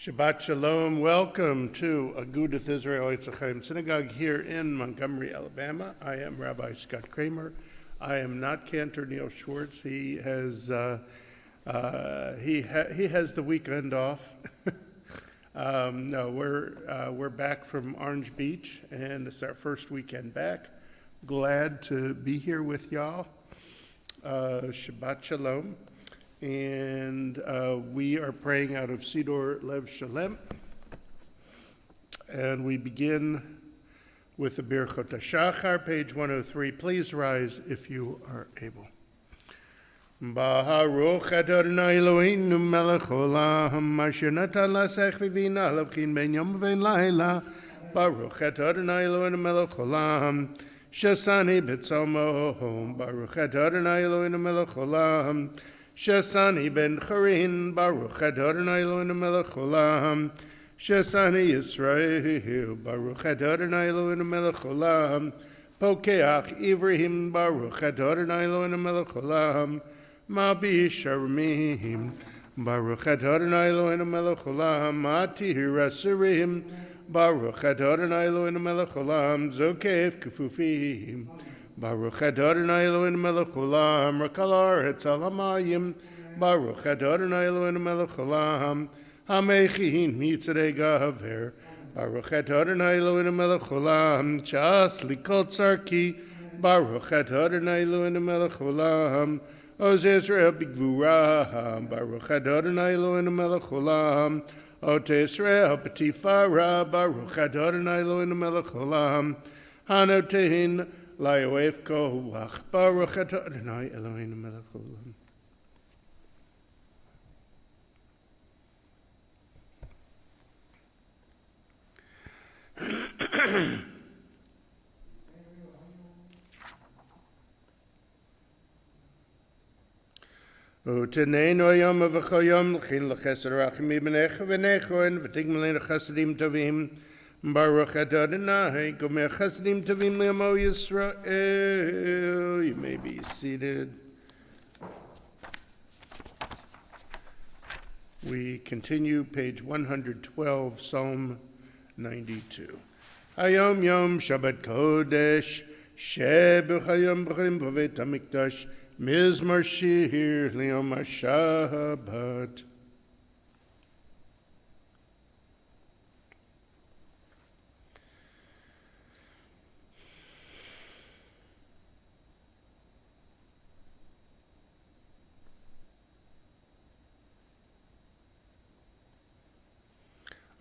Shabbat Shalom. Welcome to Agudath Israel Etz Ahayem Synagogue here in Montgomery, Alabama. I am Rabbi Scott Kramer. I am not Cantor Neil Schwartz. He has the weekend off. No, we're back from Orange Beach, and it's our first weekend back. Glad to be here with y'all. Shabbat Shalom. And we are praying out of Sidor Lev Shalem. And we begin with the Birchot HaShachar, page 103. Please rise if you are able. Baruch Adonai Eloheinu melech olam, asher natan lasech v'vina lavchin ben yom v'ben laila. Baruch Adonai Eloheinu melech olam, shasani b'tzomo. Baruch Adonai Eloheinu melech olam, Shasani ben Charin, Baruch Adonai Eloheinu melech olam. Shasani Yisrael, Baruch Adonai Eloheinu melech olam. Pokeach Ivrahim, Baruch Adonai Eloheinu melech olam. Mabi Sharmim, Baruch Adonai Eloheinu melech olam. Matir Asurim, Baruch Adonai Eloheinu melech olam. Zokef Kefufim, Baruch Adonai Eloheinu melech olam, Rakal haaretz al hamayim. Baruch Adonai Eloheinu melech olam, Hamechin mitzrei gaver. Baruch Adonai Eloheinu melech olam, Shas likol tzarki. Baruch Adonai Eloheinu melech olam, Oz Yisrael b'gvura. Baruch Adonai Eloheinu melech olam, Ot Yisrael b'tifara. Baruch Adonai Eloheinu melech olam, Hanotein Layoef koach. Baruch Adonai Eloheinu melech olam. Uteneinu yom v'chol yom l'chin l'chesed rachim ibnecha v'necho en v'tigmelin chasadim tovim. Baruch Adonai, Gomer Chasadim Tovim L'Amo Yisrael. You may be seated. We continue, page 112, Psalm 92. Hayom Yom Shabbat Kodesh, Shebuch Hayom B'chalim B'vet HaMikdash, Mizmor Shir L'Yom HaShabbat.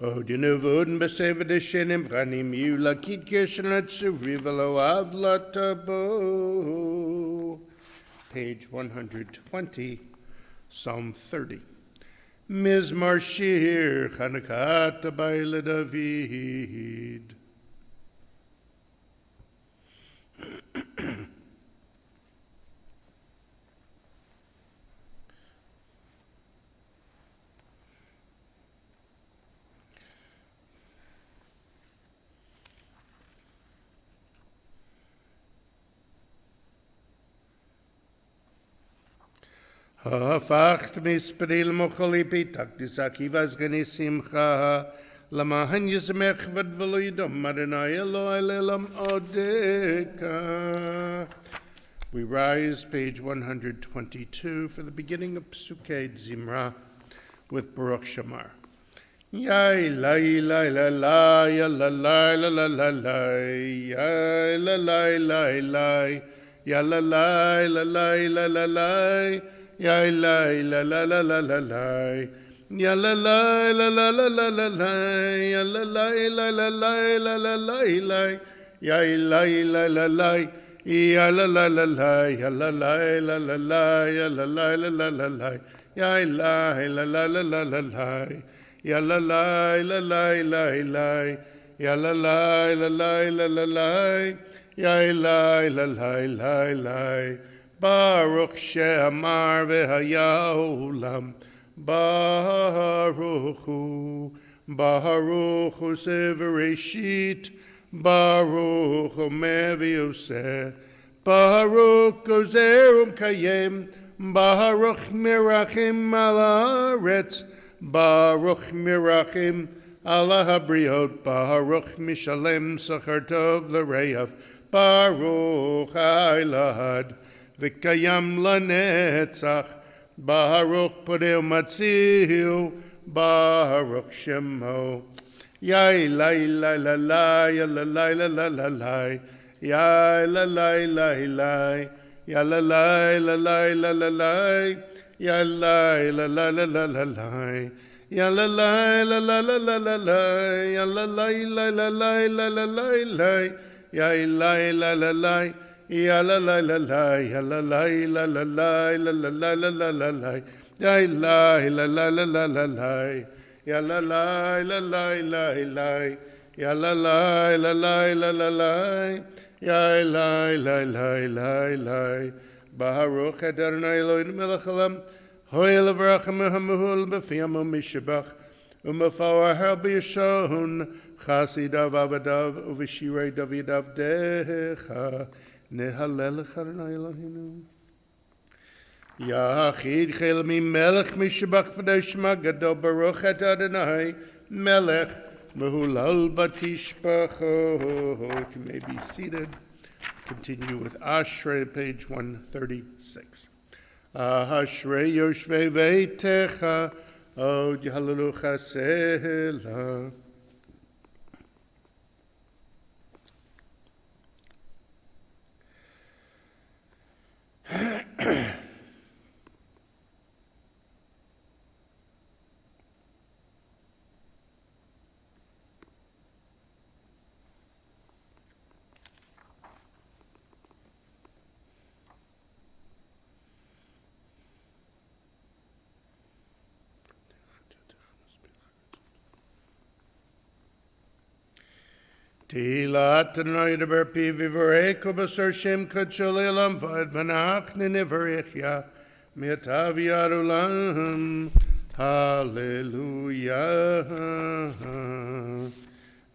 O dinuvud b'sevad shenim v'chanim yu lakit geshen atzuri v'lo avlatabo. Page 120, Psalm 30. Mizmar shir Chanukah Tabai David. Hafacht mispril mocholi pitak disakivas genisimcha lamahan yismech vadveloidom Adonai Eloi lelam odeka. We rise, page 122, for the beginning of Psukei Zimra with Baruch Shamar. Yai lai lai la la ya la la la la la la ya la la la la ya la la la la la la la. Ya la la la la la la la, ya la la la la la la la la, ya la la la la la la la la la, ya la la la la, ya la la la la, ya la la la la la, ya la la la la la la, ya la la la la la la la, ya la la la la la la, ya la la la la la la la, ya la la la la la. Baruch she'amar v'haya olam, Baruch hu severeshit, Baruch omer v'yoseh, Baruch gozer kayem, Baruch merachim al haaretz, Baruch mirachim ala habriot, Baruch mishalem sachar tov l'reyav, Baruch hailad v'kayam lanetzach, Baruch podeu matzil, Baruch shemo. Yai lai lai la la, ya la lai la la la la, ya la lai lai lai, ya la lai la lai la la la, ya lai la la la la la la, ya la lai la la la la la la, ya la lai la la la la la la la, ya lai la la la, ya la lai la la, ya la lai la la la la la la la la la, ya lai la la la la la la. Ya la la la la la la, ya la la la la la la la, ya la la la la la. Baruch Adonai Eloheinu melech haolam, ho'el v'rachem ha'mehul b'fiyam u'mishabach, u'mefawar b'yishon, chasidav avadav u'v'shirei Davidav decha, nehalelech Adonai Eloheinu. Yachid chel mi melech mishabach v'dei shema gadol baruch et Adonai melech mehulal batishbachot. You may be seated. Continue with Ashrei, page 136. Ashrei yoshvei veitecha od yahalalu chasela. Tilat Adonai deber pi v'voreko b'sar shem kadsho le'olam v'ad v'nach nenevarechya mi'atav yad olam. Hallelujah.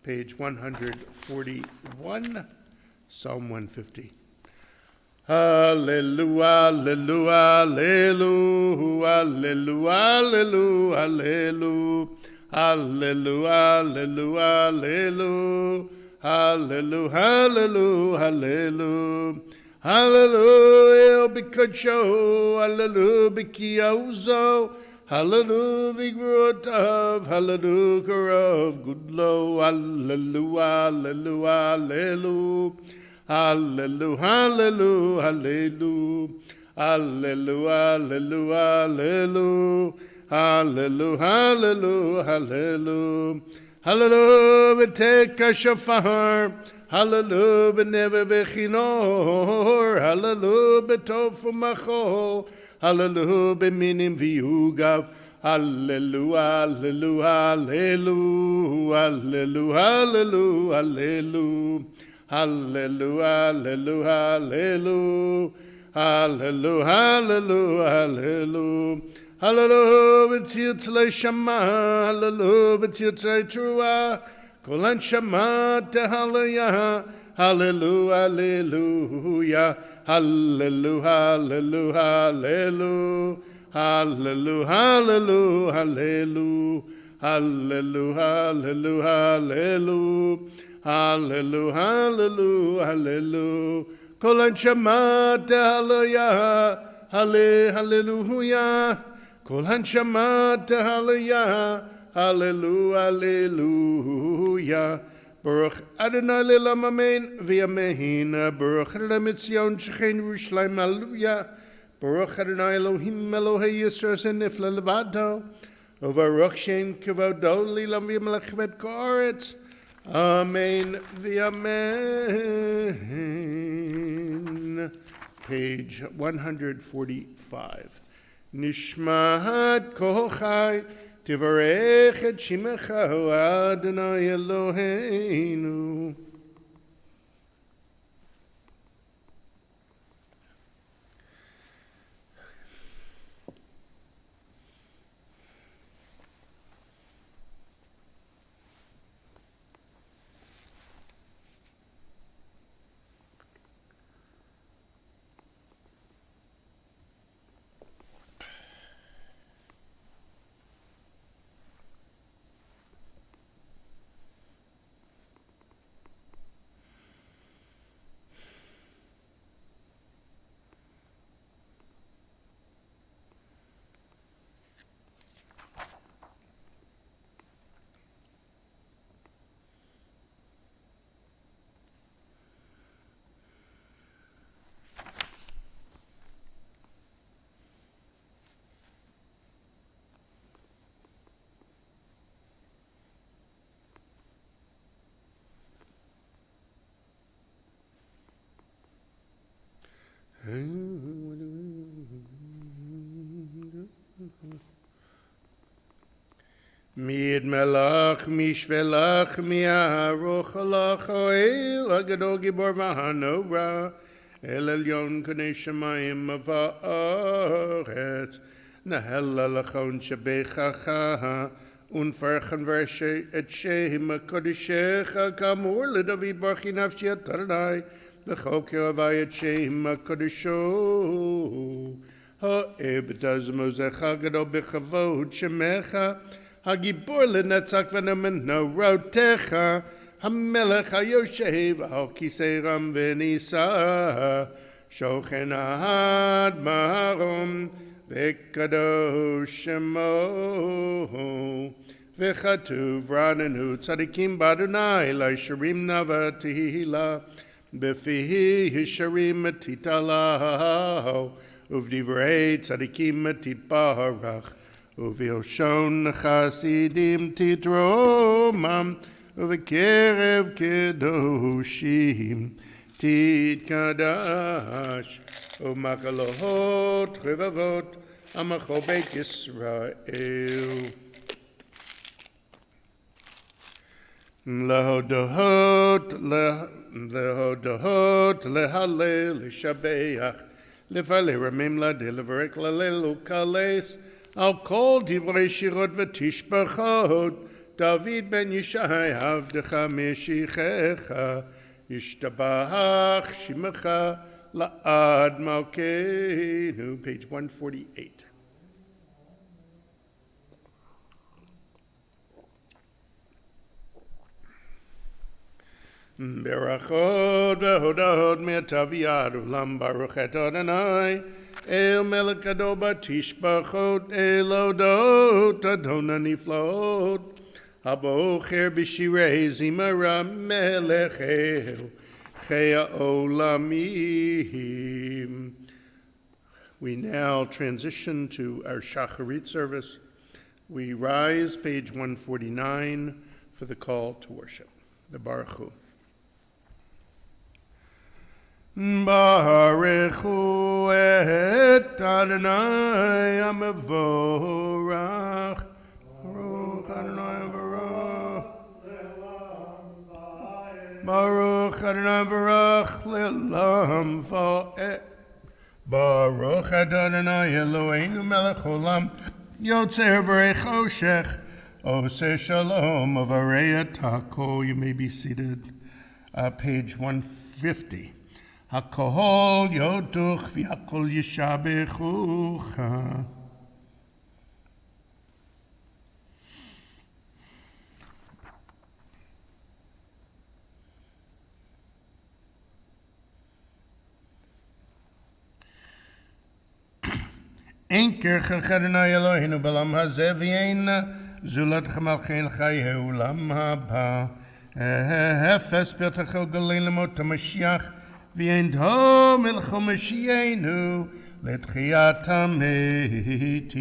Page 141, Psalm 150. Hallelujah, hallelujah, hallelujah, hallelujah, hallelujah. Hallelujah, hallelujah, hallelujah, hallelujah, hallelujah, hallelujah, hallelujah, b'kadsho, hallelujah, b'kiyauzo, hallelujah, v'gvurotav, hallelujah, karav gudlo, hallelujah, hallelujah, hallelujah, hallelujah, hallelujah, hallelujah, hallelujah, hallelujah. Hallelujah, hallelujah, hallelujah, hallelujah, v'teka shofar, hallelujah, v'neve v'chinor, hallelujah, b'tov u'machol, hallelujah, b'minim v'yugav, hallelujah, hallelujah, hallelujah, hallelujah, hallelujah, hallelujah, hallelujah, hallelujah, hallelujah, hallelujah. Hallelujah, b'tzitzlei shama, hallelujah, b'tzitzlei trua, kolan shama tehallelujah, hallelujah, hallelujah, hallelujah, hallelujah, hallelujah, hallelujah, hallelujah, hallelujah, hallelujah, hallelujah, hallelujah, hallelujah, kolan shama tehallelujah, hallelujah. Kol hanshama tehallelujah, hallelujah, hallelujah. Baruch Adonai le'olam amen v'yamein. Baruch Adonai mitzion shechein Yerushalayim, hallelujah. Baruch Adonai Elohim Elohei Yisrael zenifla levado. Uvaruch shem kevodo lilam v'yamelech vet ka'aretz. Amen v'yamein. Page 145. Nishmat kol chai, tivarech et shimecha Adonai Eloheinu. Mid melach mishvelach mi'aruch alach oel Agadol gibor v'hanora El elyon kanei shamayim va'aretz Nahel alachon shebechacha Unfarchan vershe et shehem kodishecha Kamor leDavid barchi nafshi atarnai V'chol kiravai et shehem kodisho Ha'ebtaz mozecha gadol b'chavod shemecha Hagibor lenetzach v'nemenorotecha Hamelech hayoshev al kisei ram v'nisa Shochen ahad maharom v'kadosh shemo V'chatuv ranenu tzadikim b'Adonai L'sharim nava tehila B'fihi hisharim titalahu Uvdivrei tzadikim titbarach Uvilshon chasidim titromam Uvikerev kedoshim titkadash Umakalohot revavot Amachobek Yisrael Lehodahot lehalel lishabeach Lefale ramim la deliverek lalelu kales Al kol divrei shirot v'tishbachot David ben Yishai avdecha meshichecha Yishtabach shimecha la'ad malkeinu Page 148 Berachot v'hodahot me'taviyad ulam baruch et Adonai El melech gadol batishbachot El odot Adonai niflaot Habocher b'shirei zimara melech el Chea olamim. We now transition to our Shacharit service. We rise, page 149, for the call to worship. The Baruch Hu. Baruch Hu et Adonai Amevorach Baruch Adonai Baruch Baruch Adonai Baruch Le'olam Va'ed Baruch Adonai Eloheinu Melech Olam Yotzer V'rei Choshech Oseh Shalom Avarei Atako. You may be seated. Page 150. Hakol yoduch v'hakol yishabechucha. Enker chachadonai Eloheinu b'olam hazeh v'yeina zulat chamalchein chayei ulam haba. Hefes b'tachel galei lemot HaMashiach V'yendo melcho Mashiachenu letchiyat hametim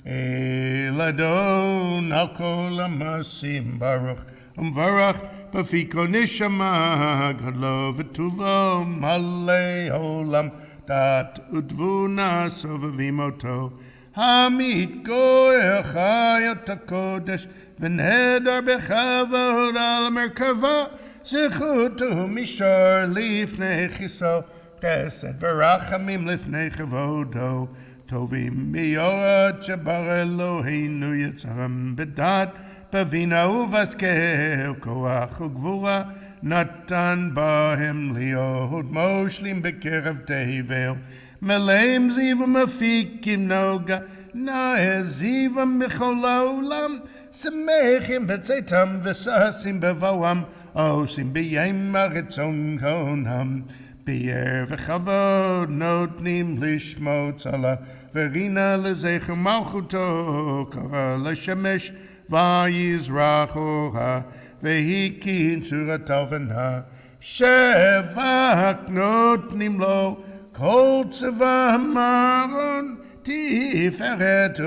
El Adon al kol hamasim baruch umvarach b'fiko neshama gadlo v'tuvo malei olam dat udvuna sovavim oto hamit goer chayot hakodesh v'neder bechavod al merkava Zechutu mishar lifnei chiso Chesed v'rachamim lifnei chavodo Tovim miyorat shabar Eloheinu Yitzaram bedat Bavina uvaskel koach ugvura Natan bahem liod Moshlim bekerev tevel Meleim zivam afikim noga Nae zivam b'chol ha'olam Semechim b'tzeitam v'sasim b'vawam Osim b'yem ha'retzon konam B'yer v'chavod notnim lishmot zala Verina lezecher malchuto Kara l'shemesh v'yizrachoha V'hikin suratav v'na Shevach notnim lo Kol tzeva ha'maron Tiferet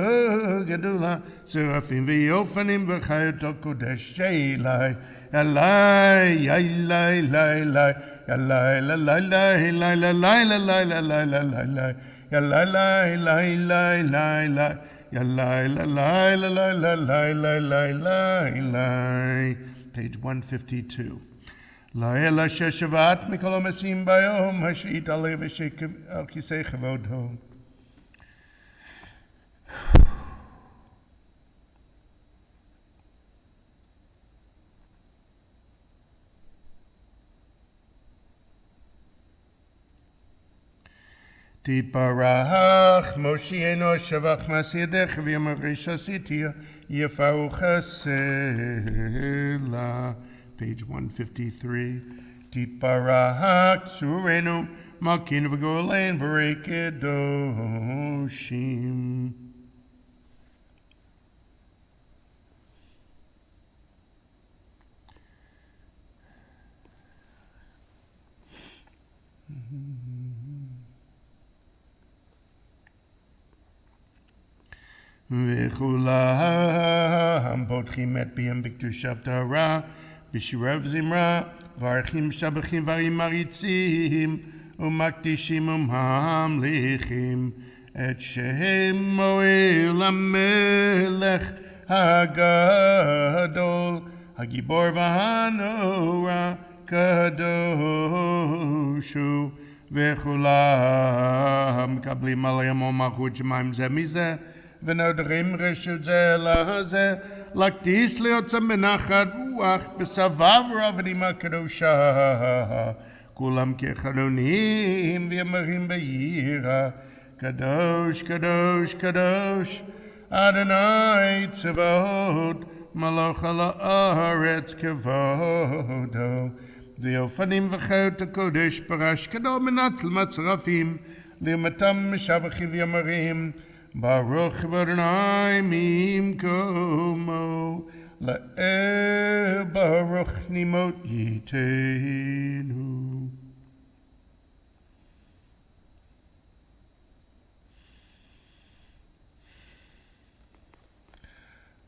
gedula Serafim v'yofanim v'chayot kodesh Sheilai Yalai, yalai, yalai, yalai, yalai, yalai, yalai, yalai, yalai, yalai, yalai, yalai, ya lai la lai la lai la lai lai lai lai lai. Page 152. La ela sheshavat mikol hamasim bayom hashit alei v'shek al kisei chavodo. Tiparach Moshieno Shavach Masidech V'Yamarisha Sitia Yefaru Chasela. Page 153. Tiparach Surenu Makin V'Golein Berekedoshim. וכולם פותחים את פיהם בקדושת תורה, בשירה וזמרה, וערכים משבחים דברים מריצים, ומקדישים וממליכים את שמו אל המלך הגדול, הגיבור והנורא קדוש הוא, וכולם מקבלים עליהם ומלכות שמיים זה מזה, ונודרים רשות זה לזה, להקדיש ליוצא מנחת רוח בסבב רבנים הקדושה, כולם כחנונים וימרים ביראה, קדוש קדוש קדוש אדוני צבאות, מלוך על הארץ כבודו, ואופנים וחיות הקודש פרש קדום מנצל מצרפים, לימתם משבחים וימרים, ברוך אדוני ממקומו, ברוך נמות ייתנו.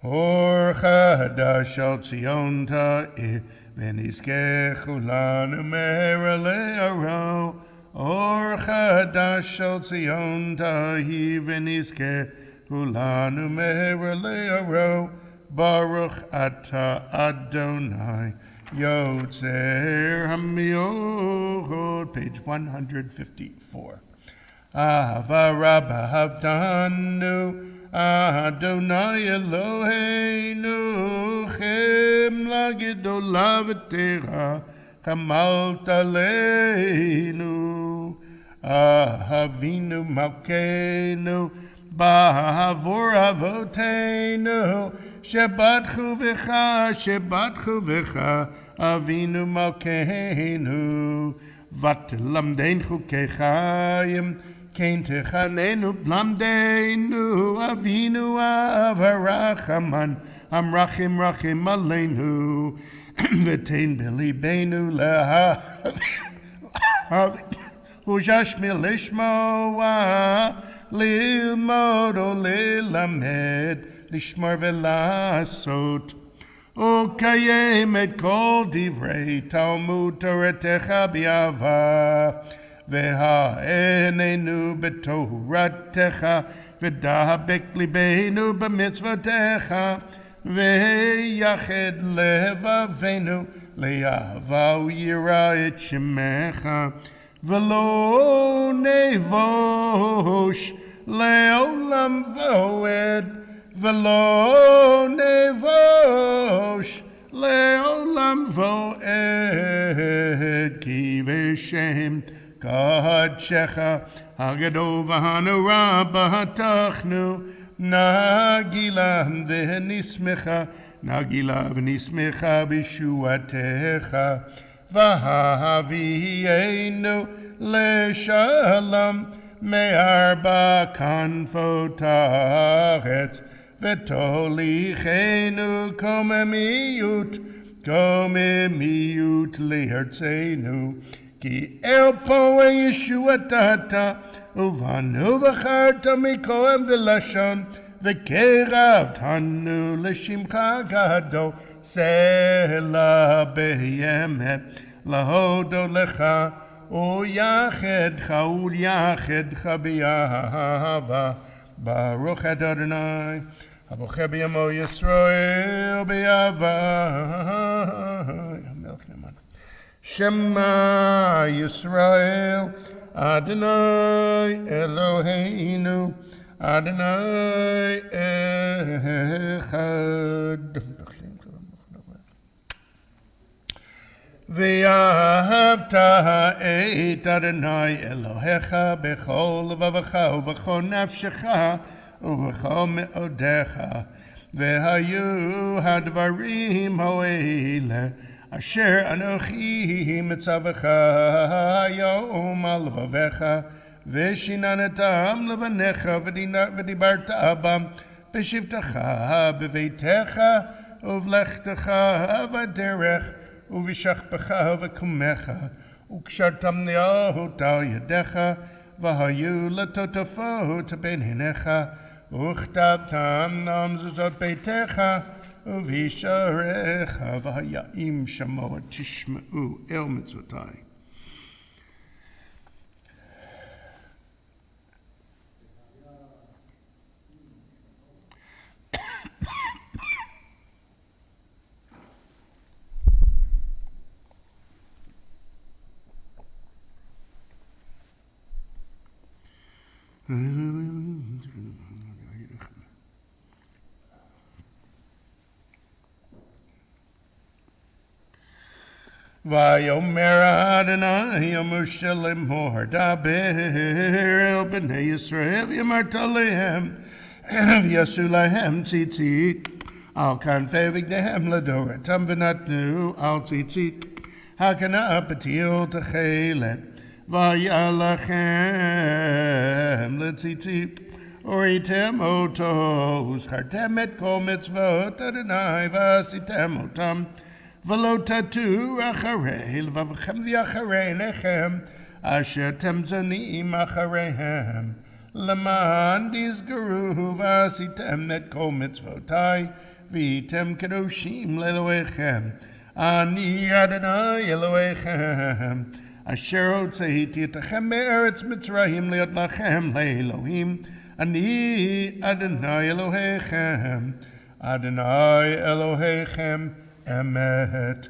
אור חדש על ציון תאיר, ונזכה כולנו מהרה לאורו. אור חדש על ציון תאיר, ונזכה כולנו מהרה לאורו. ברוך אתה אדוני יוצר המאורות. Page 154. אהבה רבה אהבתנו, אדוני אלוהינו, חמלה גדולה ותרה חמלת עלינו. אהבינו מלכנו בעבור אבותינו, שבטחו בך אבינו מלכנו. ותלמדנו חוקי חיים, כן תחננו למדנו. אבינו אב הרחמן, המרחם רחם עלינו, ותן בליבנו וששמי לשמוע, ללמוד וללמד, לשמור ולעשות, וקיים את כל דברי תלמוד תורתך באהבה, והעננו בתורתך, ודבק ליבנו במצוותיך, ויחד לבבינו לאהבה ויראה את שמך, ולא נבוש לעולם ועד, ולא נבוש לעולם ועד, כי בשם קדשך הגדול והנורא בטחנו, נגילה ונשמחה בישועתך, והביאנו לשלום מארבע כנפות הארץ, ותוליכנו קוממיות לארצנו, כי אל פה ישועתה, ובנו בחרת מכהן ולשון, וקרבתנו לשמך גדול, סלע באמת להודות לך, ויחדך באהבה, Baruch Adonai, Abocher b'yamo Yisrael b'yavai. Shema Yisrael, Adonai Eloheinu, Adonai Echad. Ve'ahavta et Adonai Elohecha bechol levavecha uvechol nafshecha uvechol me'odecha ve'hayu hadvarim ho'ele asher anochi mitzavecha hayom al levavecha ve'shinanatam levanecha v'dibarta bam b'shivtecha b'veitecha uvlechtecha v'derech uvishachpecha v'kumecha ukshartam ne'ahot al yadecha v'hayu letotafot ben hinecha uchtabtam nam zuzot beitecha uvisharecha v'haya'im shamoa tishma'u el mitzvotai. Vayomer Adonai Moshe lemor daber el bnei Yisrael v'yamarta lehem v'yasu lahem tzitzit al kanfei v'gnehem ladoratam v'natnu al tzitzit hakana patil techelet v'yalachem letzitzit oritem otos hartem et kol mitzvot Adonai v'asitem otam V'lo tatu acharei levavchem v'acharei nechem asher tem zonim achareihem leman dizgaru v'asitem et kol mitzvotai v'item kedoshim le'elohechem ani Adonai Elohechem asher hotzeiti etachem me'eretz Mitzrayim liot lachem le'elohim ani Adonai Elohechem Adonai Elohechem Emet.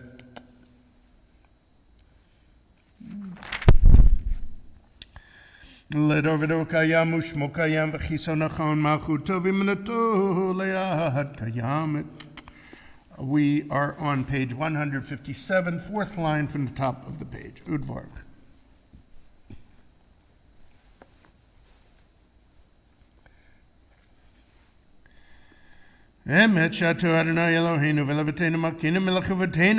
Ledovido kayam ushmo kayam v'chisonachon malchut tovim nato le'ad kayamet. We are on page 157, fourth line from the top of the page. Udvark. Emet shatu Adonai Eloheinu v'levatenu makinu melech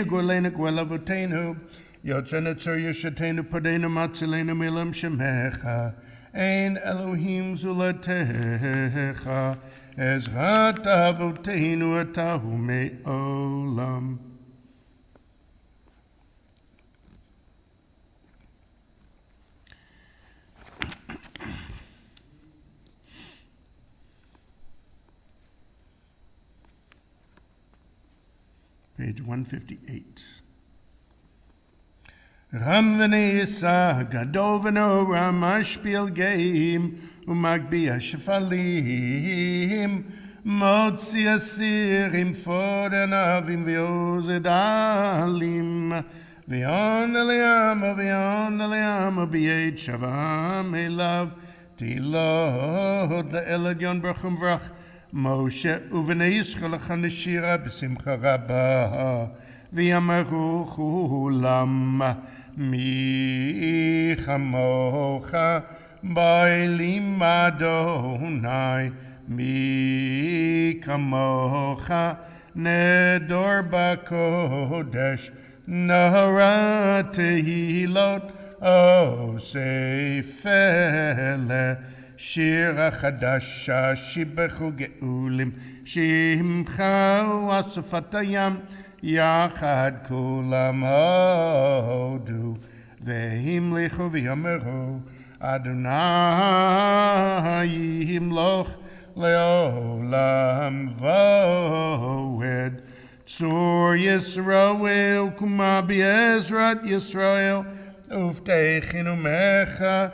gorleinu g'levatenu yotzenu tzur yeshatenu podenu matzilenu milam shemecha ein Elohim zulatecha ezrat avotenu atahu me'olam. Page 158. Ram v'neisa gadol v'nora mashpil geim umagbiya shefalim motzi asirim foden avim v'ozedalim v'yon aliyam b'yed shavam elav tilod le'elad brachum vrach Moshe uvnei Yisrael chaneshira b'simcha rabba v'yamaru chulam mi chamocha ba'elim Adonai mi kamocha nedor b'kodesh nahara tehilot o seifele Shira Chadasha Shibechu Geulim Shimcha Wasafatayam Yachad Kulam Hodu Vehimlichu V'yameru Adonai Yimloch Leolam Voed Tzur Yisrael Kuma B'Ezrat Yisrael Uftechinu Mecha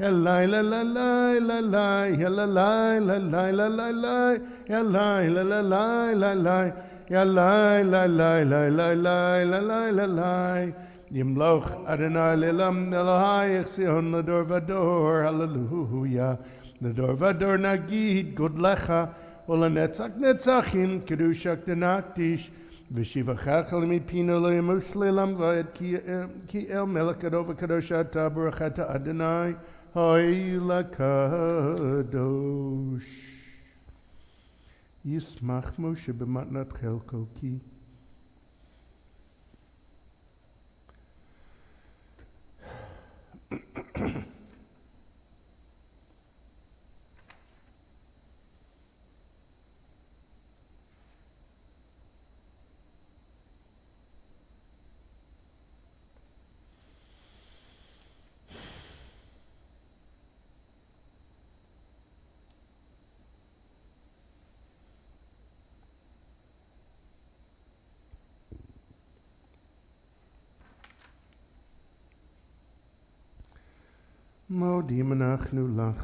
ya lai la la lai la lai, ya la lai la lai la lai lai, ya lai la la lai la lai, ya lai la lai la lai lai la lai la lai. Yimloch Adonai lelam Elohai Sion lador vador, hallelujah. Lador vador nagid godlecha, olanetzach netzachim kedushak denaktish. V'shivachach lemipino le'emush le'lam v'ed ki el melech kadova kadosha ta baruchata Adonai ha'ila kadosh. Yismach Moshe b'matnat chelko ki. Modim anachnu lach.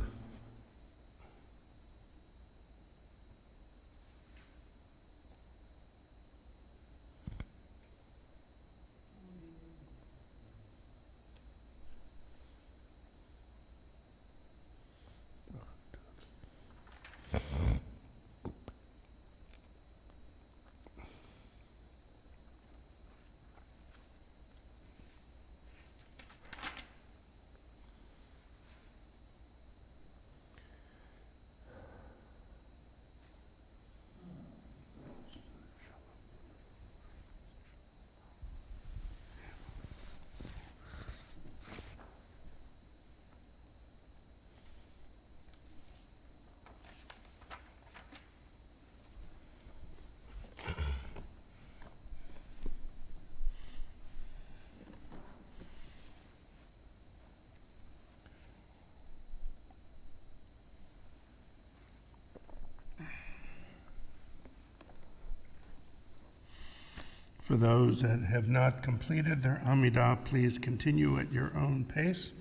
For those that have not completed their Amidah, please continue at your own pace.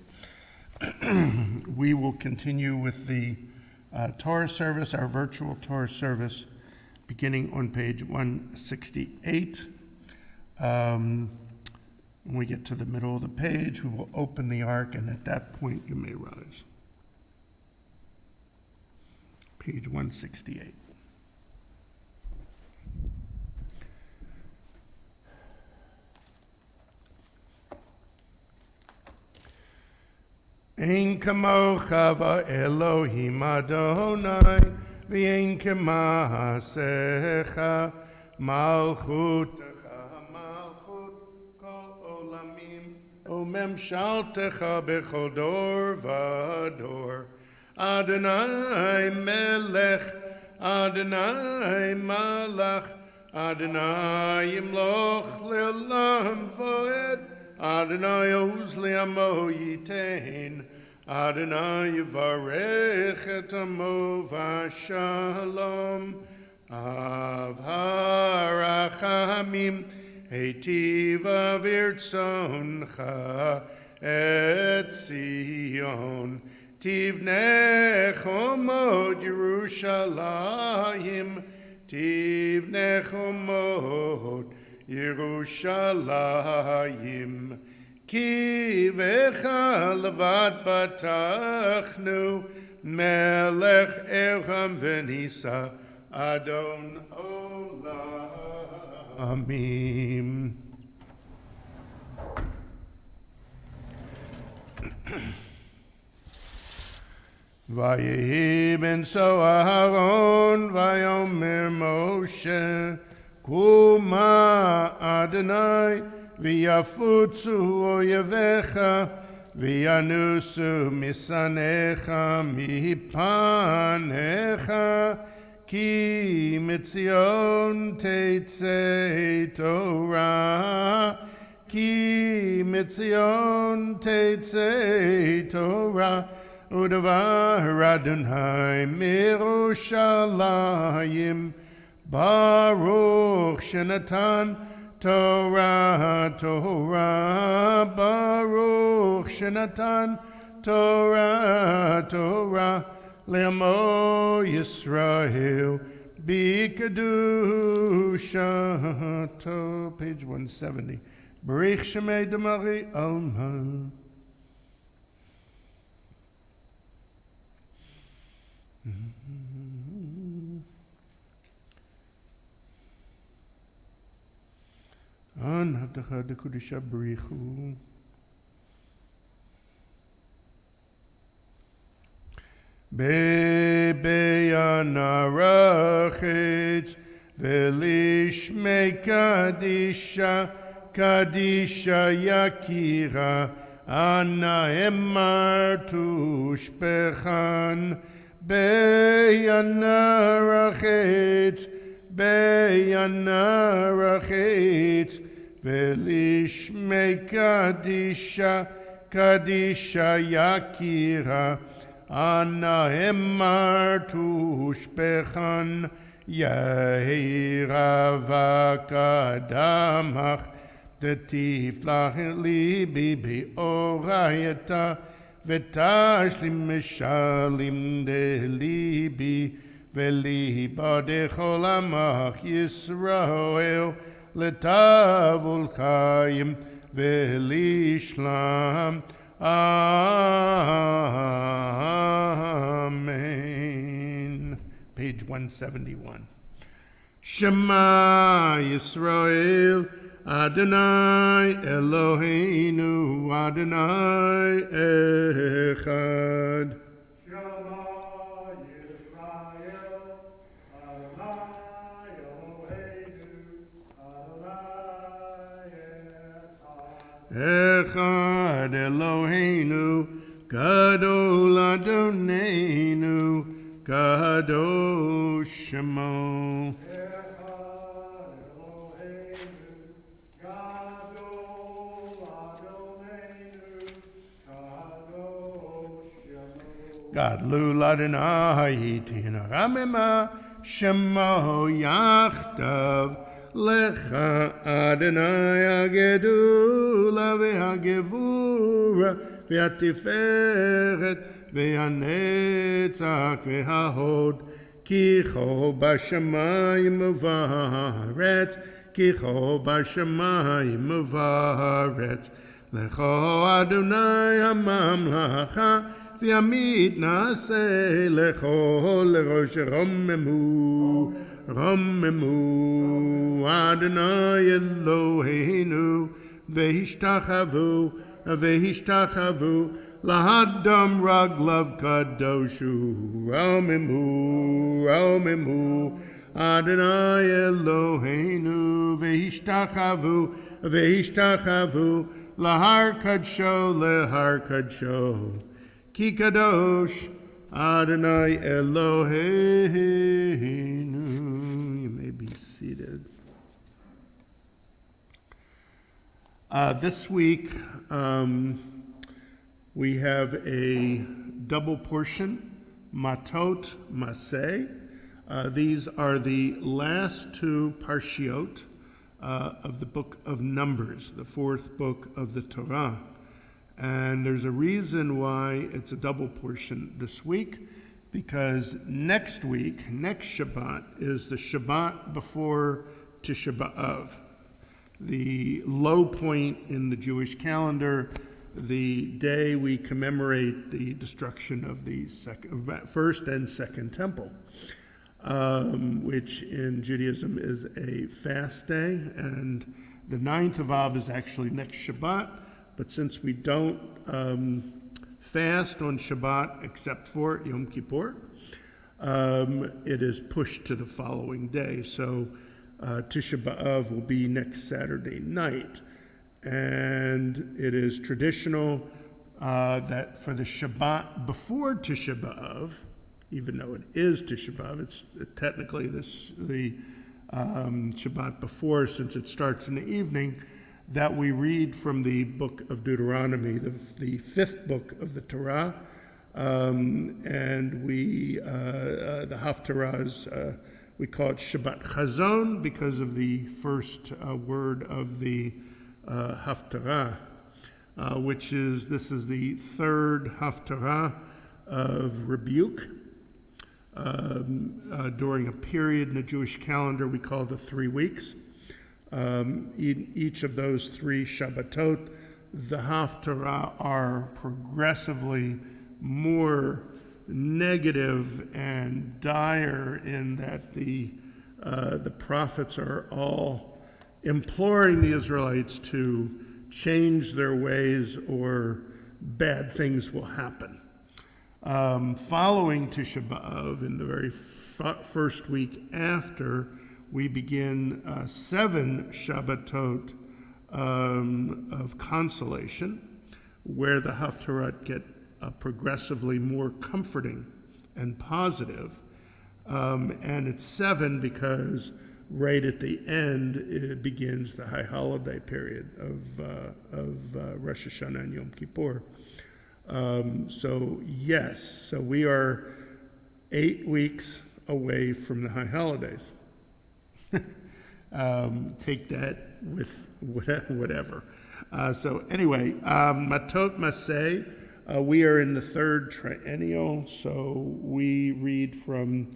We will continue with the Torah service, our virtual Torah service, beginning on page 168. When we get to the middle of the page, we will open the ark, and at that point you may rise. Page 168. Ein kamocha va'Elohim Adonai, v'ein kemaasecha, malchutecha malchut kol olamim, umemshaltecha bechol dor v'dor. Adonai melech, Adonai malach, Adonai yimloch le'olam v'ed. Adonai oz le'amo yitain, Adonai yivarech et amo v'shalom, av harachamim, heitiv avirtzoncha et Zion, tivnech omod Yerushalayim, tivnech omod Yerushalayim, ki vecha levad batachnu, melech elcham v'nisa, Adon olamim. Vayehi ben so Aharon, vayomer Moshe, Kuma Adonai, v'yafutzu oyevecha, v'yanusu misanecha mipanecha, ki mitzion tetzei Torah, ki mitzion tetzei Torah, udavar Adonai mirushalayim, Baruch Shenatan Torah, Torah, Baruch Shenatan Torah, Torah, Le'amo Yisrael, B'Kedusha, to page 170. Barich Shemei Damari Alma. An Havdacha Dekudisha Barichu. Beyanarachet velishmei kadisha kadisha yakira ana emar tushpechan beyanarachet velishmei kadisha kadisha yakira Anna emar tushpechan yehira vakadamach detiflach libi beorayata vetashlim mishalim de libi veliba dechol amach Yisrael letavul chayim velishlam Amen. Page 171. Shema Yisrael, Adonai Eloheinu, Adonai Echad. Shema Yisrael, Adonai Eloheinu, Adonai Echad. Echad Eloheinu, Gadol Adonenu, Kadosh Shemo. Echad Eloheinu, Gadol Adonenu, Kadosh Shemo. Gadlu Adonai Tina Ramema Shemo Yachtav Lecha Adonai Agedula Ve'agevura Ve'atiferet Ve'anetzach Ve'ahod Kicho Bashamayim Uvaret Kicho Bashamayim Uvaret Lecho Adonai HaMamlacha V'yamid Naseh Lecho Lerosh Romemu Adonai Eloheinu Vehishtachavu Lahadam Raglav Kadoshu Romemu Adonai Eloheinu Vehishtachavu Lahar Kadsho Ki Kadosh Adonai Eloheinu. You may be seated. This week we have a double portion, Matot Maseh. These are the last two parshiot of the book of Numbers, the fourth book of the Torah. And there's a reason why it's a double portion this week, because next week, next Shabbat, is the Shabbat before Tisha B'Av, the low point in the Jewish calendar, the day we commemorate the destruction of the first and second temple, which in Judaism is a fast day, and the 9th of Av is actually next Shabbat. But since we don't fast on Shabbat except for Yom Kippur, it is pushed to the following day. So Tisha B'Av will be next Saturday night. And it is traditional that for the Shabbat before Tisha B'Av, even though it is Tisha B'Av, it's technically the Shabbat before, since it starts in the evening, that we read from the book of Deuteronomy, the fifth book of the Torah, and we the Haftarahs, we call it Shabbat Chazon because of the first word of the Haftarah. this is the third Haftarah of rebuke. During a period in the Jewish calendar we call the 3 weeks. In each of those 3 Shabbatot, the Haftarah are progressively more negative and dire in that the prophets are all imploring the Israelites to change their ways or bad things will happen. Following Tisha B'Av, in the very first week after, we begin 7 Shabbatot of consolation, where the Haftarot get progressively more comforting and positive. And it's 7 because right at the end it begins the high holiday period of Rosh Hashanah and Yom Kippur. So we are 8 weeks away from the high holidays. Take that with whatever. So anyway, Matot Maseh, we are in the 3rd triennial, so we read from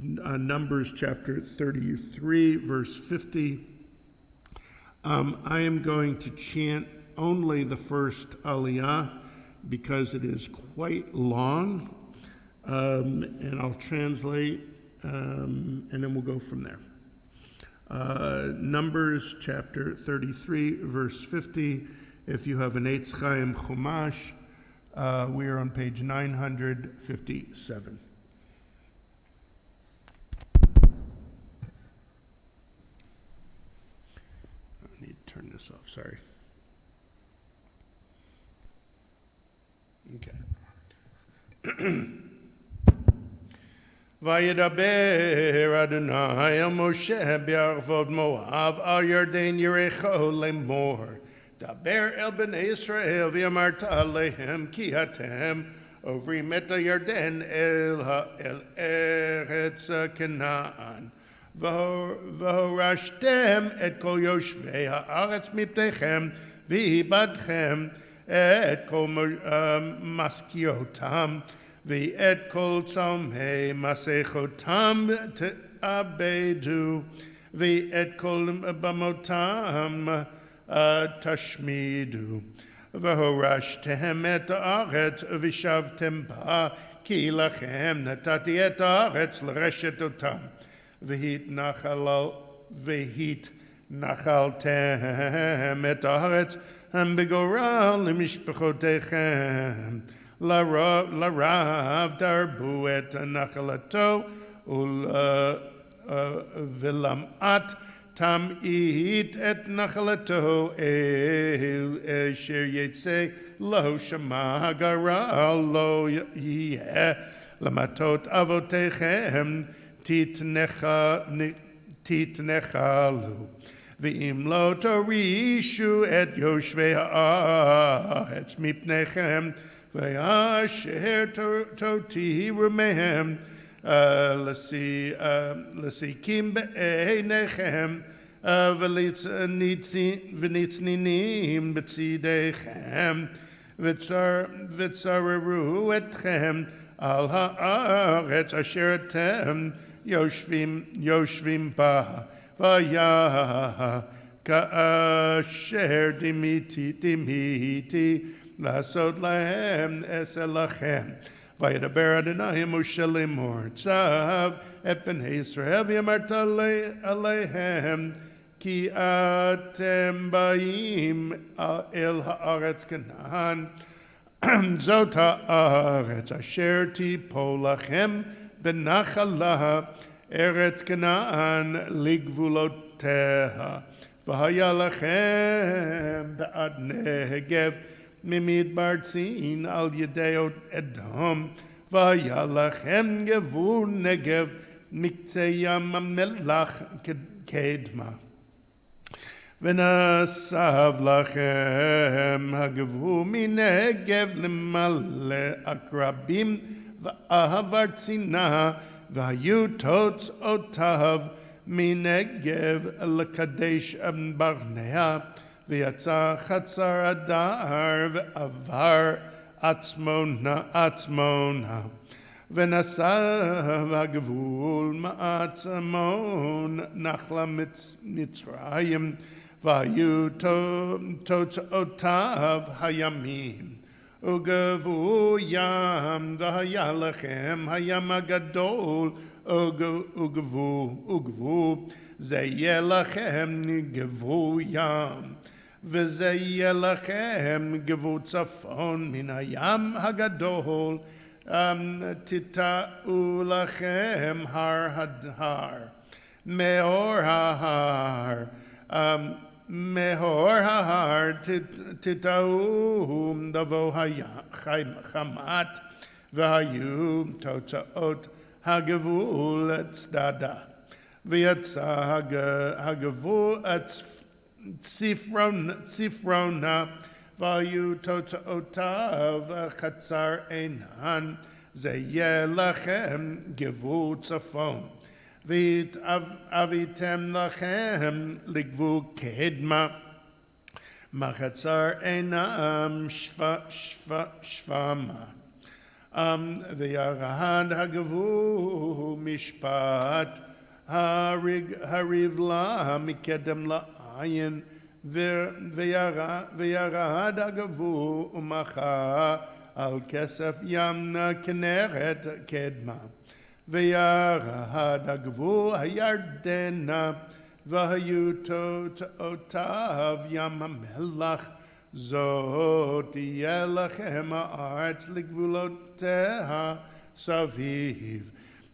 Numbers chapter 33, verse 50. I am going to chant only the first Aliyah because it is quite long, and I'll translate, and then we'll go from there. Numbers chapter 33, verse 50. If you have an Etz Ahayem Chumash, we are on page 957. I need to turn this off, sorry. Okay. Vayedaber Adonai el Moshe b'arvot Moav al Yarden Yerecho lemor. Daber el b'nei Yisrael v'yamarta alehem ki hatem ovrim et Yarden el eretz Canaan. V'horashtem et kol yoshvei haaretz mipnechem v'hibadchem et kol maskiotam v'et kol tzalmei masechotam te'abedu v'et kol bamotam tashmidu v'horashtem et haaretz v'shavtem ba ki lachem natati et haaretz l'reshet otam v'hit nachaltem et haaretz begoral l'mishpachotechem larav darbu et nachalato v'lamat tam'it et nachalato asher yetzeh lo shama garal lo yeh lamatot avotechem titnechalu V'im lo torishu et yoshvei ha'aretz mipnechem v'asher totiru mehem l'sikim be'einechem v'nitzninim b'tzidechem v'tzareru etchem al ha'aretz asher etem yoshvim ba Vaya ka'asher dimiti lasod lahem eselachem. Vayedaber Adonai Moshe lemor tzav et bnei Yisrael v'yamarta aleihem ki atem ba'im el haaretz Canaan zot haaretz asher tipol lachem b'nachalah Eretz Canaan ligvuloteha v'haya lachem ba'ad negev mimidbar tzin al yedei Edom v'haya lachem gevur negev miktzei yam melach kedma v'nasav lachem hagevur minegev l'male akrabim v'ahavar tzina Vayu tots otav minegev lekadesh barnea ויצא חצר הדר ועבר עצמונה ונסע הגבול מעצמון נחלה מצרים והיו תוצאותיו הימים וגבו ים והיה לכם הים הגדול וגבו זה יהיה לכם גבו ים וזה יהיה לכם גבו צפון מן הים הגדול תטעו לכם הר מאור ההר תטעו דבו חמת והיו תוצאות הגבול צדדה ויצא הגבול צפרונה והיו תוצאותיו חצר עינן זה יהיה לכם גבול צפון והתאוויתם לכם לגבול קדמה מחצר עינם שפמה וירד הגבול משפט הרבלה מקדם לעין וירד הגבול ומחה על כסף ים כנרת קדמה וירד הגבול הירדנה והיו תוצאותיו ים המלח זאת תהיה לכם הארץ לגבולותיה סביב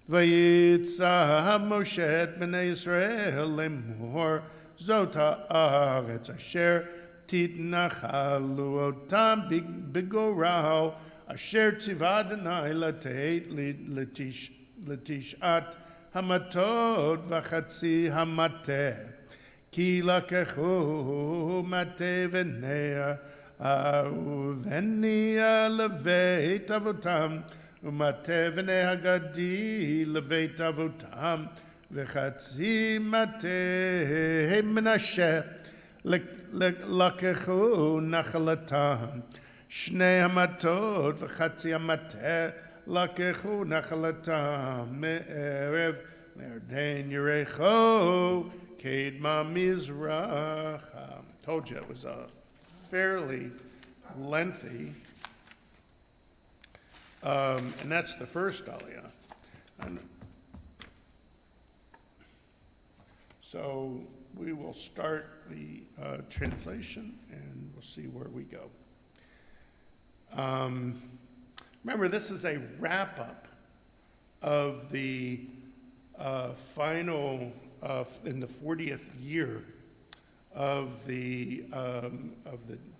ויצא משה את בני ישראל לאמור זאת הארץ אשר תתנחלו אותם בגורל אשר ציווה אדוני לתת לתשעת המטות וחצי המטה כי לקחו מטה וניה ובניה לבית אבותם ומטה וניה גדי לבית אבותם וחצי מטה מנשה לקחו נחלתם שני המטות וחצי המטה לקחו נחלתם מערב לירדן יריחו קדמה מזרחה. Told you it was a fairly lengthy and that's the first aliyah. And so we will start the translation and we'll see where we go. Remember, this is a wrap-up of the final, in the 40th year of the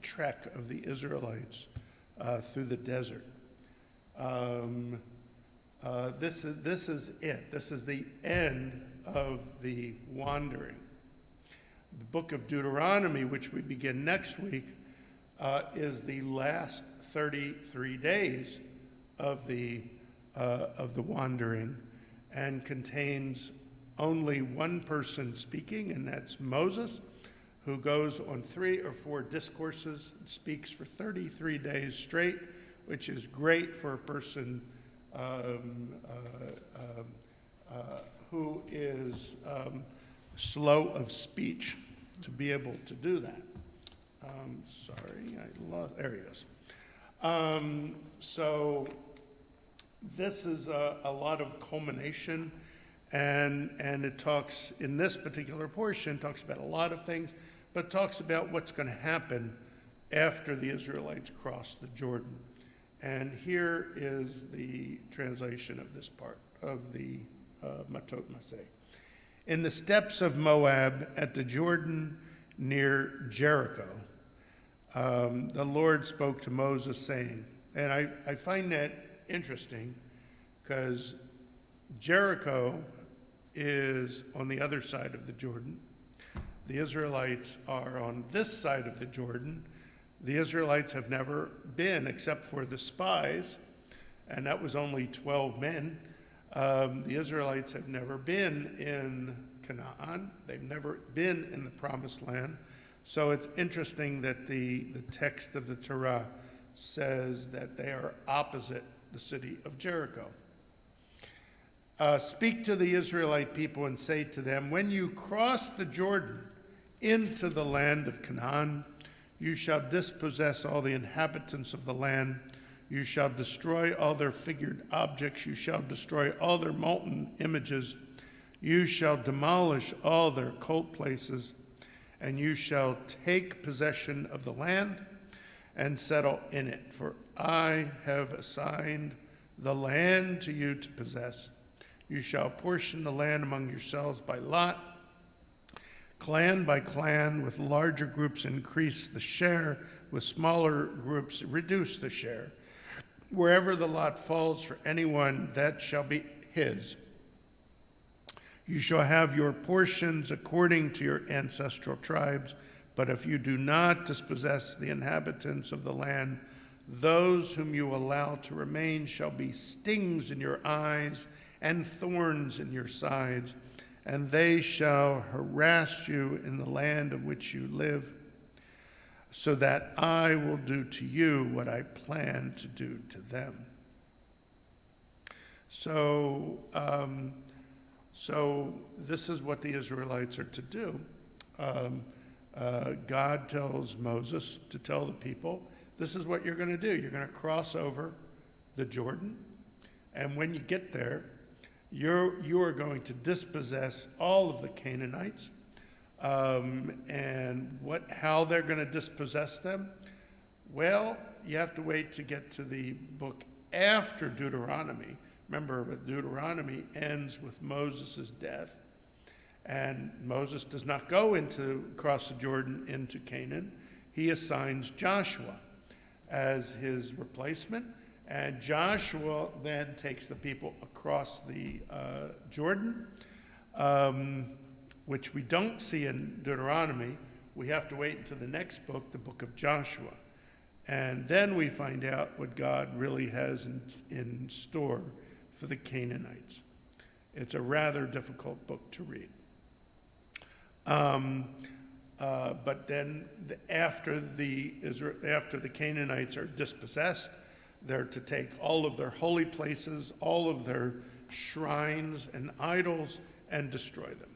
trek of the Israelites through the desert. This is it. This is the end of the wandering. The book of Deuteronomy, which we begin next week, is the last 33 days of the wandering and contains only one person speaking, and that's Moses, who goes on 3 or 4 discourses and speaks for 33 days straight, which is great for a person who is slow of speech to be able to do that. There he is. So this is a lot of culmination, and it talks, in this particular portion, talks about a lot of things, but talks about what's going to happen after the Israelites cross the Jordan. And here is the translation of this part of the Matot Maseh. In the steppes of Moab at the Jordan near Jericho, the Lord spoke to Moses saying, and I find that interesting because Jericho is on the other side of the Jordan. The Israelites are on this side of the Jordan. The Israelites have never been, except for the spies, and that was only 12 men. The Israelites have never been in Canaan. They've never been in the Promised Land. So it's interesting that the text of the Torah says that they are opposite the city of Jericho. Speak to the Israelite people and say to them, when you cross the Jordan into the land of Canaan, you shall dispossess all the inhabitants of the land. You shall destroy all their figured objects. You shall destroy all their molten images. You shall demolish all their cult places, and you shall take possession of the land and settle in it. For I have assigned the land to you to possess. You shall portion the land among yourselves by lot, clan by clan. With larger groups increase the share, with smaller groups reduce the share. Wherever the lot falls for anyone, that shall be his. You shall have your portions according to your ancestral tribes, but if you do not dispossess the inhabitants of the land, those whom you allow to remain shall be stings in your eyes and thorns in your sides, and they shall harass you in the land of which you live, so that I will do to you what I plan to do to them. So this is what the Israelites are to do. God tells Moses to tell the people, this is what you're going to do. You're going to cross over the Jordan, and when you get there, you are going to dispossess all of the Canaanites. And how they're going to dispossess them? Well, you have to wait to get to the book after Deuteronomy. Remember, with Deuteronomy ends with Moses' death, and Moses does not go across the Jordan into Canaan. He assigns Joshua as his replacement, and Joshua then takes the people across the Jordan, which we don't see in Deuteronomy. We have to wait until the next book, the book of Joshua. And then we find out what God really has in store for the Canaanites. It's a rather difficult book to read. But then after the Canaanites are dispossessed, they're to take all of their holy places, all of their shrines and idols, and destroy them.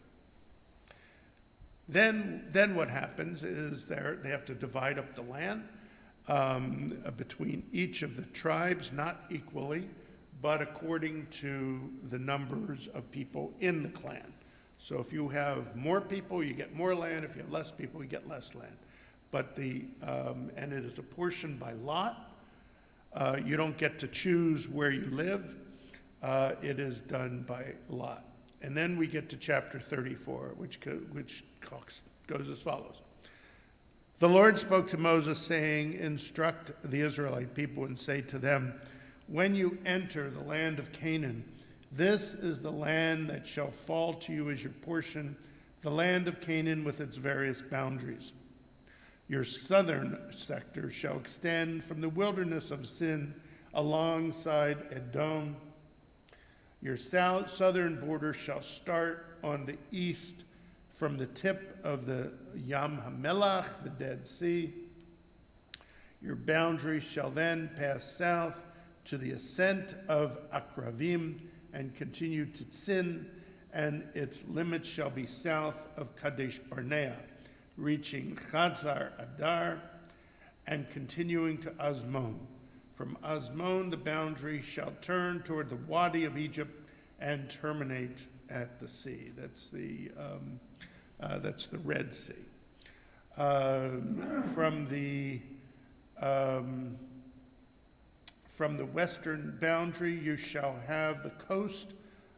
Then what happens is they have to divide up the land between each of the tribes, not equally, but according to the numbers of people in the clan. So if you have more people, you get more land. If you have less people, you get less land. But and it is apportioned by lot. You don't get to choose where you live. It is done by lot. And then we get to chapter 34, which goes as follows. The Lord spoke to Moses, saying, instruct the Israelite people and say to them, when you enter the land of Canaan, this is the land that shall fall to you as your portion, the land of Canaan with its various boundaries. Your southern sector shall extend from the wilderness of Sin alongside Edom. Your southern border shall start on the east from the tip of the Yam HaMelach, the Dead Sea. Your boundary shall then pass south to the ascent of Akravim and continue to Tzin, and its limits shall be south of Kadesh Barnea, reaching Chazar Adar and continuing to Azmon. From Azmon, the boundary shall turn toward the Wadi of Egypt and terminate at the sea. That's the Red Sea. From the western boundary, you shall have the coast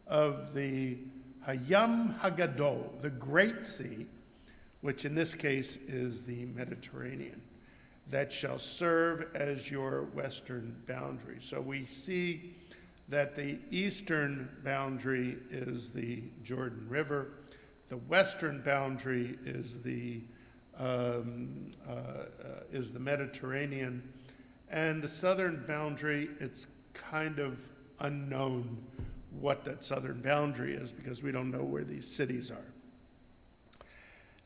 of the Hayam Hagadol, the Great Sea, which in this case is the Mediterranean, that shall serve as your western boundary. So we see that the eastern boundary is the Jordan River, the western boundary is the Mediterranean, and the southern boundary, it's kind of unknown what that southern boundary is because we don't know where these cities are.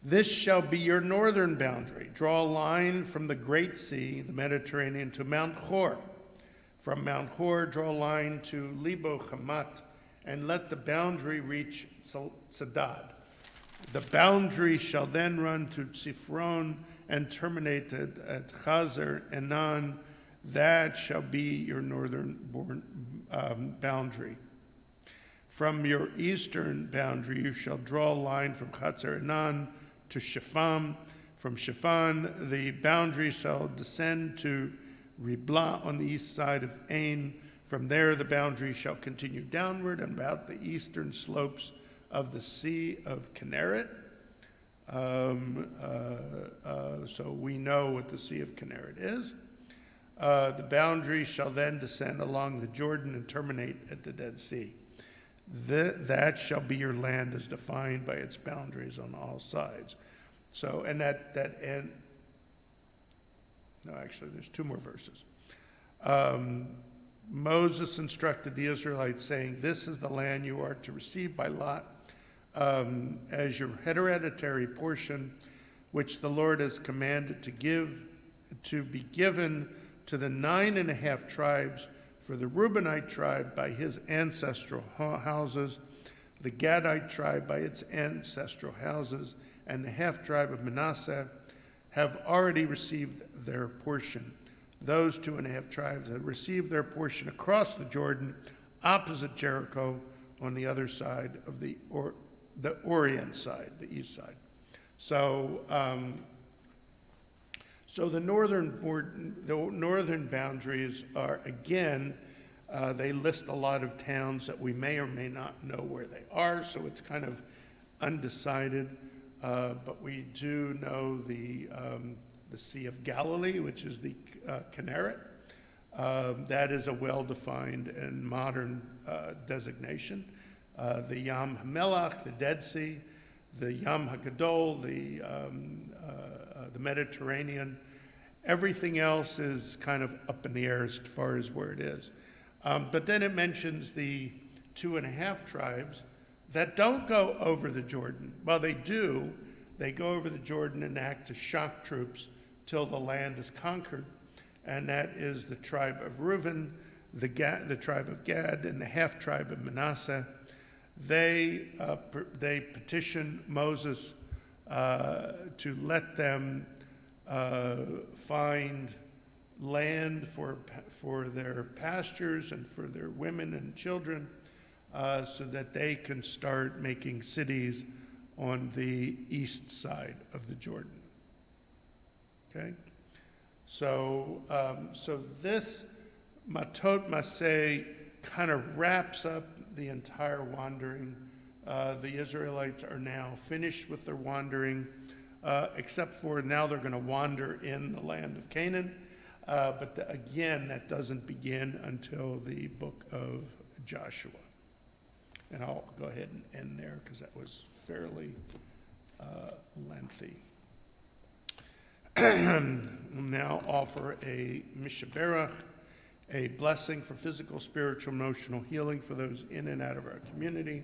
This shall be your northern boundary. Draw a line from the Great Sea, the Mediterranean, to Mount Hor. From Mount Hor, draw a line to Lebo Hamat, and let the boundary reach Sadad. The boundary shall then run to Tzifron and terminate at Chazer Enan. That shall be your northern boundary. From your eastern boundary, you shall draw a line from Chazer Enan to Shaphan. From Shaphan, the boundary shall descend to Riblah on the east side of Ain. From there, the boundary shall continue downward and about the eastern slopes of the Sea of Kinneret. So we know what the Sea of Kinneret is. The boundary shall then descend along the Jordan and terminate at the Dead Sea. That shall be your land as defined by its boundaries on all sides. So, and that end, no, actually, there's two more verses. Moses instructed the Israelites, saying, "This is the land you are to receive by lot as your hereditary portion, which the Lord has commanded to be given to the 9.5 tribes, for the Reubenite tribe by his ancestral houses, the Gadite tribe by its ancestral houses, and the half-tribe of Manasseh have already received their portion. Those 2.5 tribes have received their portion across the Jordan, opposite Jericho, on the other side of the Orient side, the east side." So, so the northern boundaries are, again, they list a lot of towns that we may or may not know where they are, so it's kind of undecided. But we do know the Sea of Galilee, which is the Kinneret. That is a well-defined and modern designation. The Yam HaMelach, the Dead Sea, the Yam HaGadol, the Mediterranean. Everything else is kind of up in the air as far as where it is. But then it mentions the 2.5 tribes that don't go over the Jordan. Well, they do. They go over the Jordan and act as shock troops till the land is conquered. And that is the tribe of Reuben, the tribe of Gad, and the half-tribe of Manasseh. They petition Moses to let them find land for their pastures and for their women and children, so that they can start making cities on the east side of the Jordan. Okay? So, so this Matot Maseh kind of wraps up the entire wandering. The Israelites are now finished with their wandering, except for now they're going to wander in the land of Canaan. But again, that doesn't begin until the book of Joshua. And I'll go ahead and end there because that was fairly lengthy. We'll now offer a Mishaberach, a blessing for physical, spiritual, emotional healing for those in and out of our community.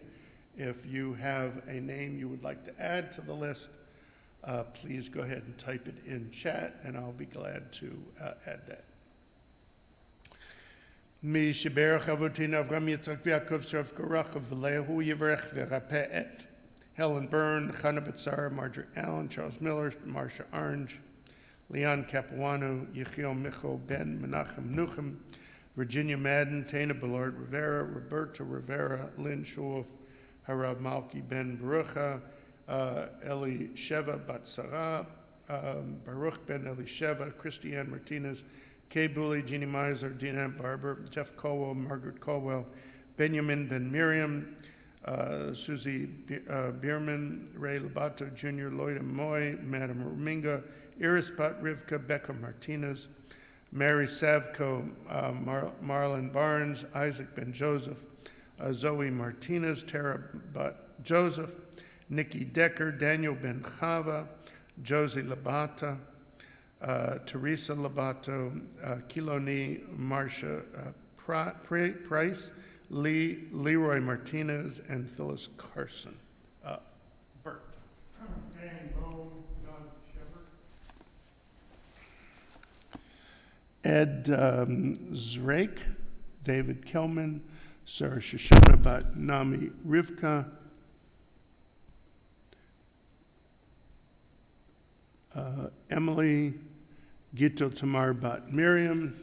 If you have a name you would like to add to the list, please go ahead and type it in chat, and I'll be glad to add that. Mishaberach Avotina Avram Yitzchak Yaakov Srav Korach V'lehu Yivrech V'Rapeh Helen Byrne, Chana Betzar, Margaret Allen, Charles Miller, Marcia Orange, Leon Capuano, Yechiel Michel, Ben Menachem Nuchem, Virginia Madden, Tana Ballard Rivera, Roberto Rivera, Lynn Schulf, Harav Malki Ben Barucha, Eli Sheva Bat Sarah, Baruch Ben Eli Sheva, Christiane Martinez, Kay Booley, Jeannie Meiser, Dina Barber, Jeff Colwell, Margaret Colwell, Benjamin Ben Miriam, Susie Bierman, Ray Labato Jr., Lloyd Moy, Madam Rominga, Iris Butt, Rivka, Becca Martinez, Mary Savko, Marlon Barnes, Isaac Ben Joseph, Zoe Martinez, Tara Butt Joseph, Nikki Decker, Daniel Ben Chava, Josie Labata, Teresa Labato, Kiloni Marcia Price, Leroy Martinez, and Phyllis Carson. Bert. Dan Bowe, Ed Zrake, David Kelman, Sarah Shoshana Bat Nami Rivka, Emily Gito Tamar Bat Miriam,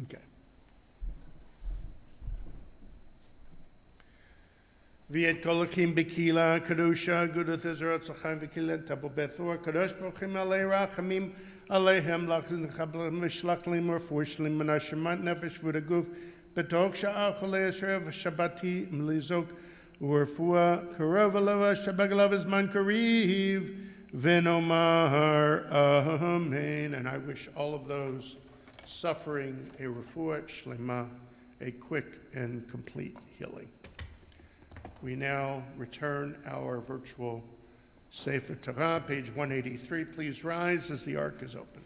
okay. Viet Kolakim Bekila, Kadusha, Agudath Israel, Etz Ahayem Bekila, Tabel Bethor, Kadosh Bochim Alei Rachamim, Aleihem, Lachlim, Chablim, Vishlachlim, Orfushlim, Menashemat, Nefesh, Vudaguf, Betok Sha'acholei Israel, Shabati, Mlizok, Urfua, Karavalava, Shabagalav is Man Kariv, Venomar, Amen. And I wish all of those suffering a refuah shlema, a quick and complete healing. We now return our virtual Sefer Torah, page 183. Please rise as the ark is open.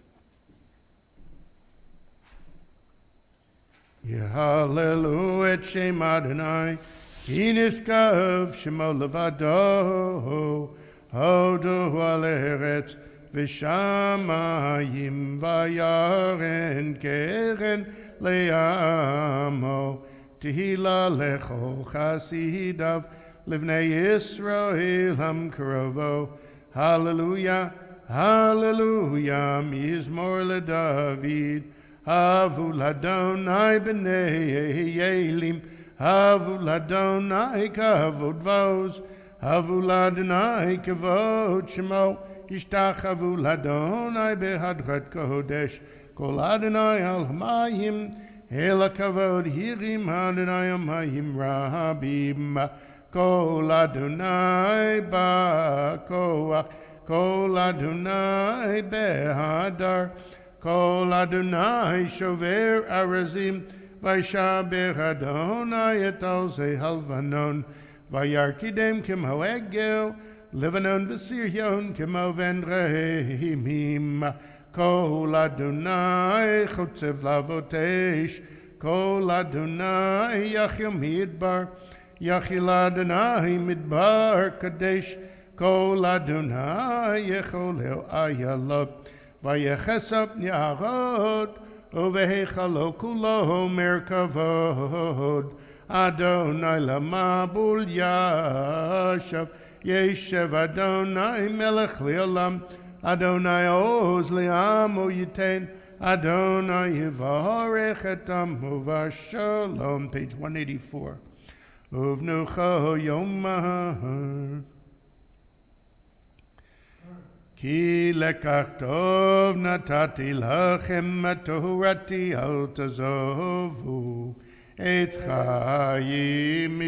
Yehalelu et Shem Adonai, ki niskav shemo levado, hodu al eretz v'shamayim vayaren keren le'amo. Tehila lecho chasidav livnei Yisrael hamkarovo. Hallelujah, hallelujah, mizmor leDavid. Havu ladonai b'nei Yelim. Havu ladonai kavod vos. Havu ladonai kavod shemo. Ishtachavu ladonai behadrat kodesh. Kol Adonai al hamayim. Hela kavod hirim Adonai amayim rabim. Kol Adonai ba'koach. Kol Adonai behadar. Kol Adonai shover arazim. Vaishabech Adonai et alzei halvanon. Vayarkidem kemo egel. Levanon v'siryon kemo vendrehimim. Kol Adonai chotzev lavotesh. Kol Adonai yachil midbar. Yachil Adonai midbar kadesh. Kol Adonai yecholel ayalot. Vayechesap yarod. Uvehechalo kulo merkavod. Adonai lamabul yashav. Yeshev Adonai melech leolam. Adonai oz li'amo yiten. Adonai yivarech et amo v'shalom. Page 184. Uvnucho yomah. Ki lekach tov natati lachem torati al tazovu. Et chayimi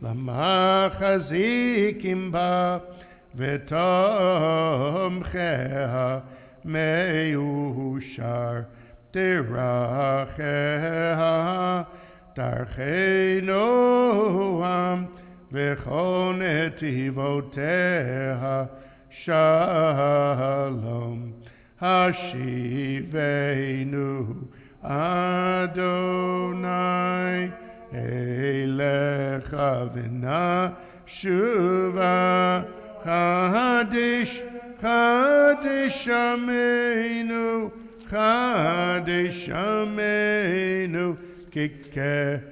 lamachazikim ba. V'tomcheha meushar tiracheha darchei noam v'chol netivoteha shalom hashivenu Adonai elecha v'nashuva Chadish, Chadish Amenu, Chadish Amenu, Kikedem.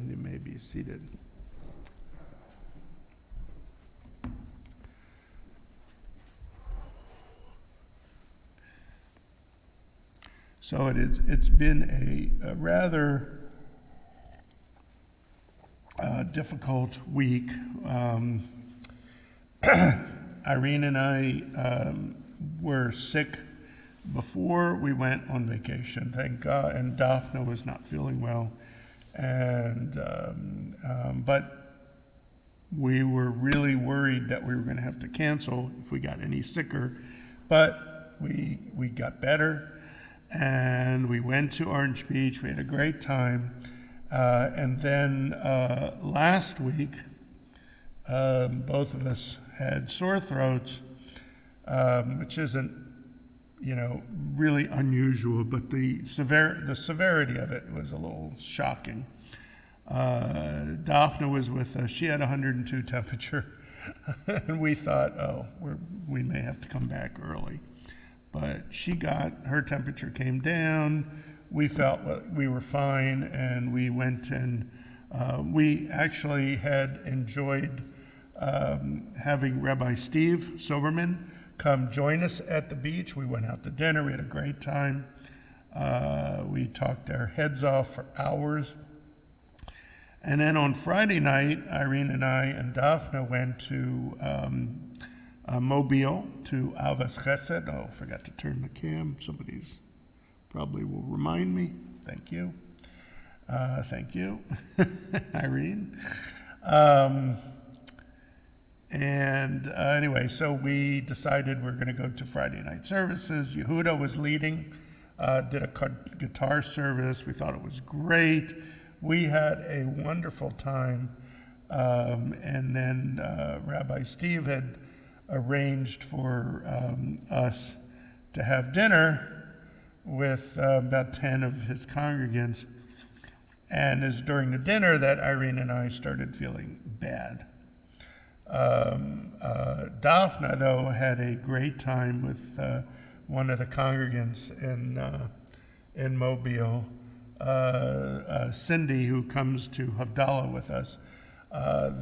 You may be seated. So it's been a rather difficult week. Irene and I were sick before we went on vacation, thank God, and Daphne was not feeling well. And but we were really worried that we were going to have to cancel if we got any sicker. But we got better, and we went to Orange Beach. We had a great time. And then last week, both of us had sore throats, which isn't, really unusual, but the severity of it was a little shocking. Daphne was with us. She had 102 temperature. And we thought, we may have to come back early. But her temperature came down. We felt we were fine, and we went and we actually had enjoyed having Rabbi Steve Soberman come join us at the beach. We went out to dinner. We had a great time. We talked our heads off for hours. And then on Friday night, Irene and I and Daphne went to Mobile, to Avas Chesed. Oh, I forgot to turn the cam. Somebody's probably will remind me. Thank you. Thank you, Irene. Anyway, so we decided we're going to go to Friday night services. Yehuda was leading, did a guitar service. We thought it was great. We had a wonderful time. And then Rabbi Steve had arranged for us to have dinner with about 10 of his congregants. And it's during the dinner that Irene and I started feeling bad. Daphne, though, had a great time with one of the congregants in Mobile, Cindy, who comes to Havdalah with us.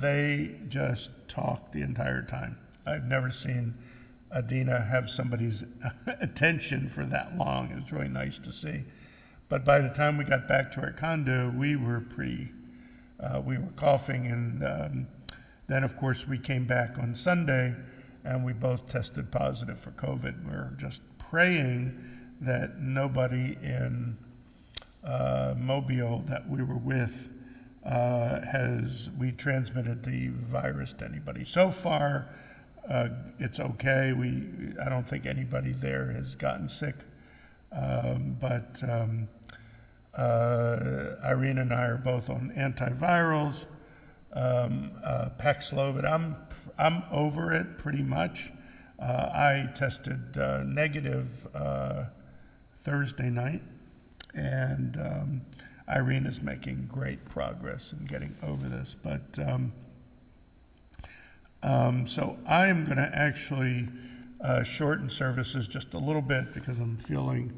They just talked the entire time. I've never seen Adina have somebody's attention for that long. It was really nice to see. But by the time we got back to our condo, we were coughing, and then, of course, we came back on Sunday, and we both tested positive for COVID. We're just praying that nobody in Mobile that we were with we transmitted the virus to anybody. So far, it's okay. I don't think anybody there has gotten sick, but Irene and I are both on antivirals. Paxlovid, I'm over it pretty much. I tested negative Thursday night, and Irene is making great progress in getting over this. But so I am going to actually shorten services just a little bit because I'm feeling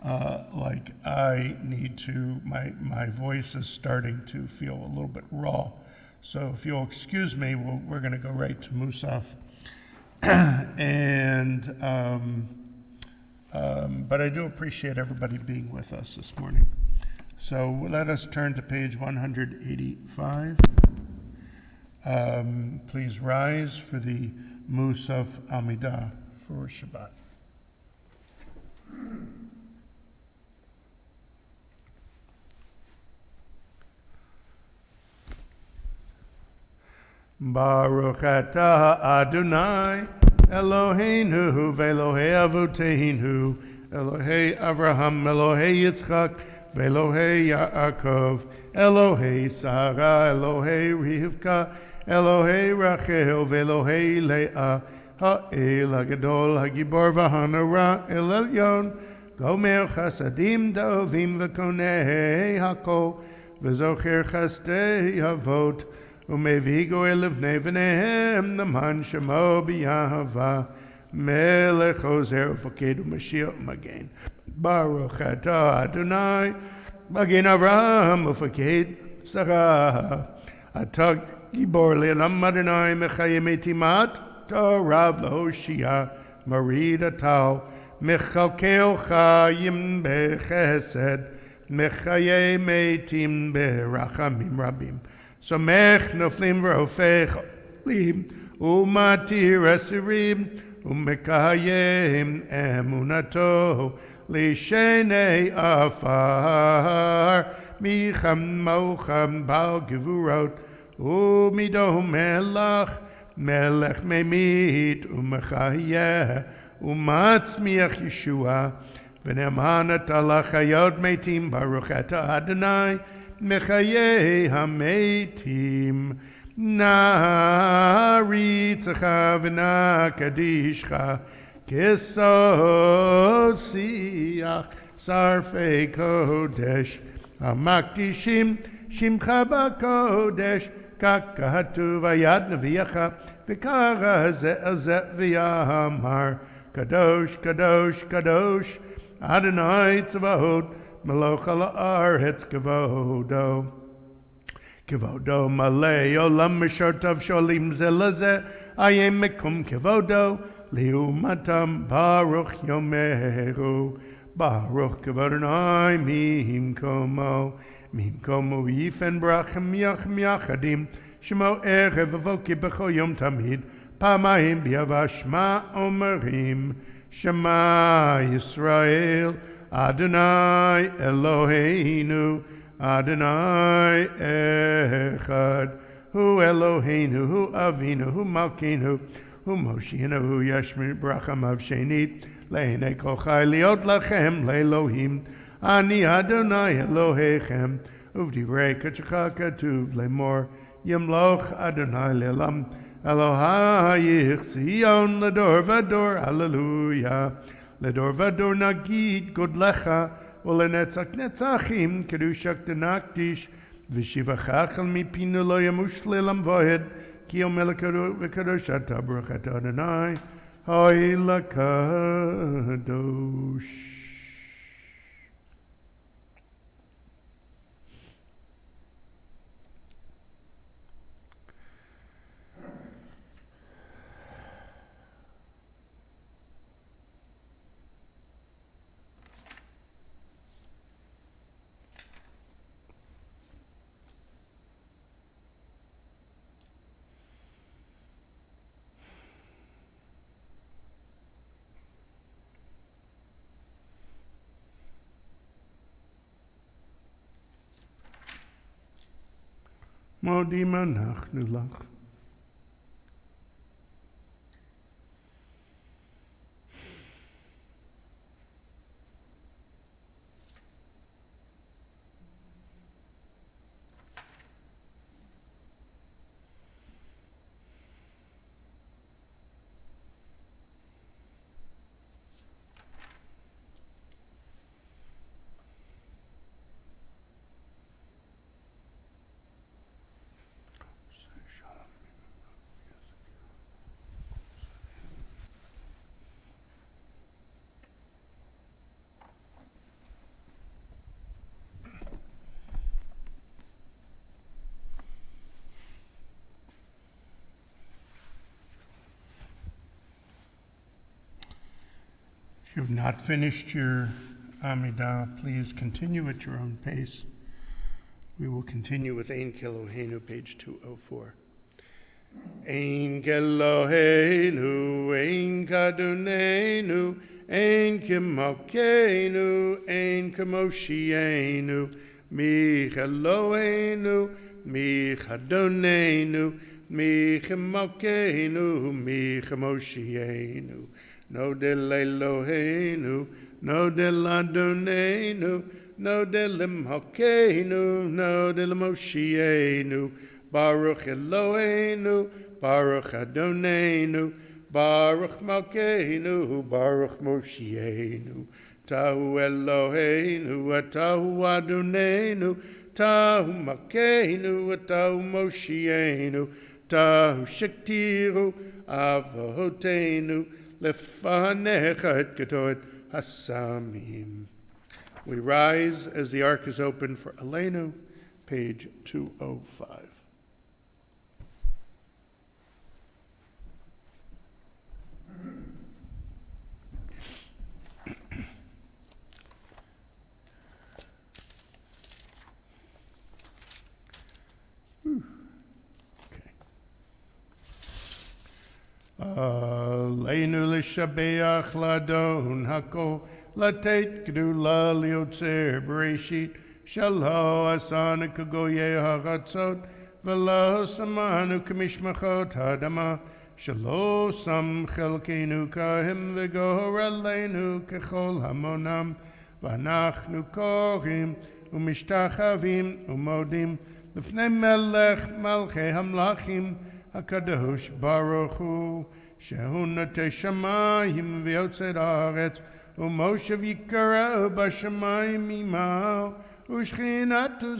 like I need to, my voice is starting to feel a little bit raw. So if you'll excuse me, we're going to go right to Musaf. But I do appreciate everybody being with us this morning. So let us turn to page 185. Please rise for the Musaf Amidah for Shabbat. Baruch atah Adonai Eloheinu ve'Elohei Avoteinu Elohei Avraham Elohei Yitzchak ve'Elohei Yaakov Elohei Sarah Elohei Rivka Elohei Rachel ve'Elohei Leah Ha'el Hagadol Hagibor v'Hanara El Elyon Gomer Chasadim Dovim v'Konei Hakol v'Zocher Chastei Avot Umevigo elevnei v'nehem naman shemo b'yahava melech ozer ufaked u'mashiach magen Baruch atah Adonai magen Avraham ufaked Sarah atah gibor le'olam Adonai mechayim etimat torav lehoshia marid atah mechalkel chayim bechesed mechayim etim berachamim rabim Somech noflim v'ofech lim umatir asirim umekayim emunato lishenei afar micham mocham bal gevurot umidom melach melech memit umechayeh umatzmiach Yeshua v'ne'emanat alachayot metim baruch atah Adonai Mechayei hametim naritzacha v'nakadishcha kesosiach sarfei kodesh hamakdishim Shimcha b'kodesh, kakahatu v'yad neviyacha, v'kara ze'ezet v'yamar, Kadosh, Kadosh, Kadosh, Adonai Tzavot, Meloch ha'aretz kevodo. Kevodo malei olam mishartav sholim ze leze, ayem mekum kevodo, liumatam baruch yomeru, baruch kevodonai mimkomo yifen brachem yachem yachadim, shemo erev avoki b'chol yom tamid, פעמיים ביava shma omerim, Shema Yisrael, Adonai Eloheinu, Adonai Echad, Hu Eloheinu, Hu Avinu, Hu Malkeinu, Hu Moshienu, Hu Yashmir Bracham Av Shenit, Le'enei Kol Chai Liot Lachem Le'Elohim, Ani Adonai Elohechem, Uvdivrei Katscha Katuv Lemor, Yimloch Adonai Le'Elam, Elohayich Zion Ledor Vador, Hallelujah. Ledor Vador Nagid Godlecha, Ulenetzach Netzachim, Kedushak Denakdish, Vishivachach al Mipinu Lo Yamush Lelam Vohed, Ki Omelech V'Kadosh Baruch Atah Adonai, Hoi Lakadosh. Modim אנחנו לך. If you've not finished your Amidah, please continue at your own pace. We will continue with Ein Keloheinu, page 204. Ein Keloheinu, Ein Kadonenu, Ein Kemalkeinu, Ein Kemoshienu, Mi Eloheinu, Mi Kadonenu, Mi Kemalkeinu, Mi Kemoshienu. No del Eloheinu, no del Adonenu, no del Malkeinu, no del Moshienu. Baruch Eloheinu, Baruch Adonenu, Baruch Malkeinu, Baruch Moshienu. Tahu Eloheinu, Tahu Adonenu, Tahu Malkeinu, Tahu Moshienu. Tahu Shektiru, Avotenu, Lefanecha et Gedot Hasamim. We rise as the ark is open for Aleinu, page 205. Aleinu l'shabeach ladon hako latet gedula liotzer bereshit shalo asanu kagoye haratzot v'lo samanu kamishmachot hadama shalo sam chelkenu kahem v'gohor aleinu kechol hamonam v'anachnu korim u'mishtachavim u'modim l'fnei melech malchei hamlachim HaKadosh Baruch Hu, Shehu Notei Shamayim V'yotzei Haaretz, U'moshev Yikara B'Shamayim Imao, Ushchinatu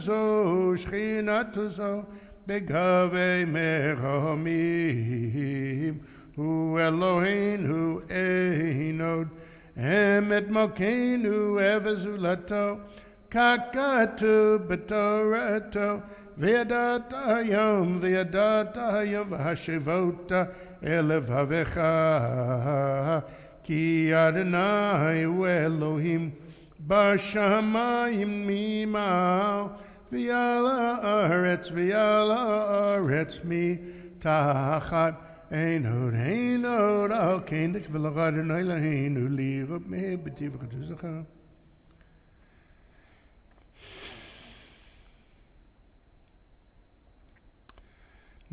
zo, begave meromim. Hu Eloheinu einod, emet mokeinu evezulato, kakatu betorato, v'yadata hayom v'hashivota elevavecha, ki Adonai hu Elohim, bashamayim mimao, v'yala aretz mi tachat, einod al kendik v'lagad Adonai laheinu lirub me b'tiv chatuzacha.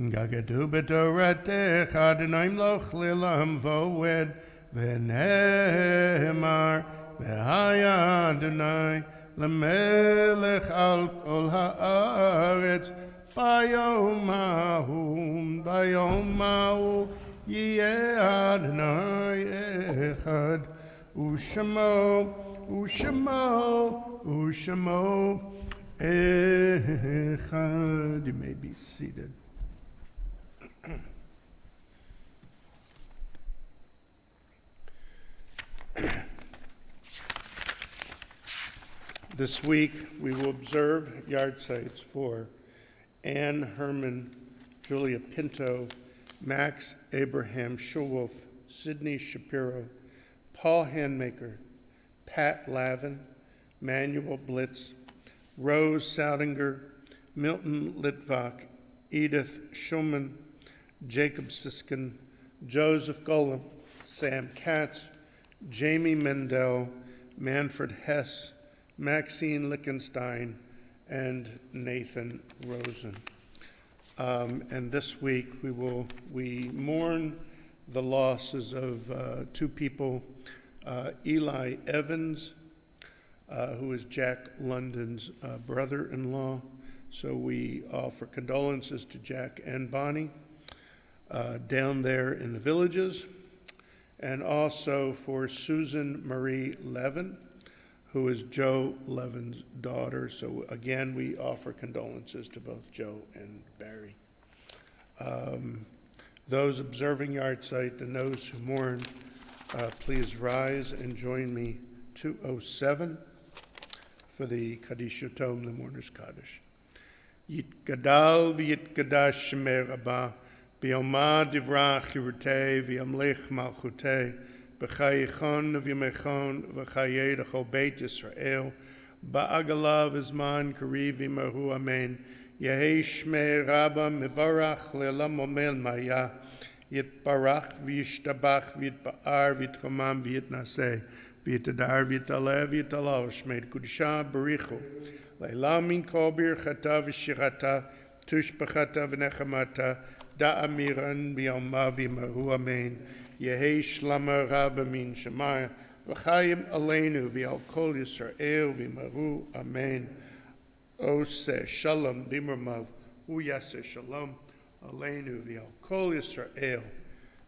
Gagadu b'toratech Adonai mloch lilam voed v'nehemar v'haya Adonai l'melech al kol haaretz bayomahu yeh Adonai echad u'shemo echad. You may be seated. This week we will observe yard sites for Ann Herman, Julia Pinto, Max Abraham Schulwolf, Sidney Shapiro, Paul Handmaker, Pat Lavin, Manuel Blitz, Rose Saudinger, Milton Litvak, Edith Schulman, Jacob Siskin, Joseph Golub, Sam Katz, Jamie Mendel, Manfred Hess, Maxine Lichtenstein, and Nathan Rosen. And this week we mourn the losses of two people, Eli Evans, who is Jack London's brother-in-law. So we offer condolences to Jack and Bonnie down there in the Villages, and also for Susan Marie Levin, who is Joe Levin's daughter. So again, we offer condolences to both Joe and Barry. Those observing yard site and those who mourn, please rise and join me 207 for the Kaddish Yotom, the Mourner's Kaddish. Yitgadal v'yitgadash shemer Rabba, b'yoma divrach chirutei v'yamlech malchutei, b'chayichon v'yamechon v'chayei d'chol beit Yisrael, ba'agalav izman kariv v'mahu amen, yehei shmei Rabba mivarach le'olam omel maya, yitbarach v'yishtabach v'yitba'ar v'yitchomam v'yitnaseh, v'yitadar v'yitaleh v'yitalal shmei kudisha barichu, Leila min kol birchata v'shirata, tushbachata v'nechamata, da'amiran b'yoma v'yimahu amen, yehei shlama rabba min shemaya, v'chayim aleinu v'yal kol Yisrael v'yimahu amen. Oseh shalom b'imramav, uyaseh shalom aleinu v'yal kol Yisrael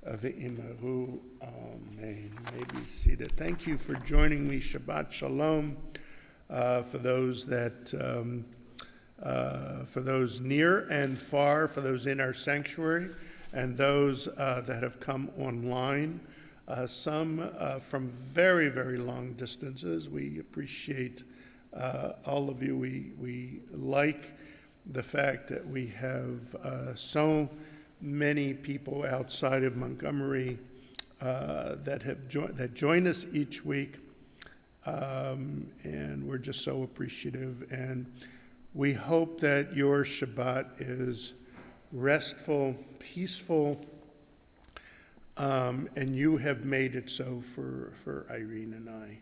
v'yimahu amen. You may be seated. Thank you for joining me. Shabbat shalom. For those near and far, for those in our sanctuary, and those that have come online, some from very, very long distances. We appreciate all of you. We like the fact that we have so many people outside of Montgomery that join us each week. And we're just so appreciative, and we hope that your Shabbat is restful, peaceful, and you have made it so for Irene and I.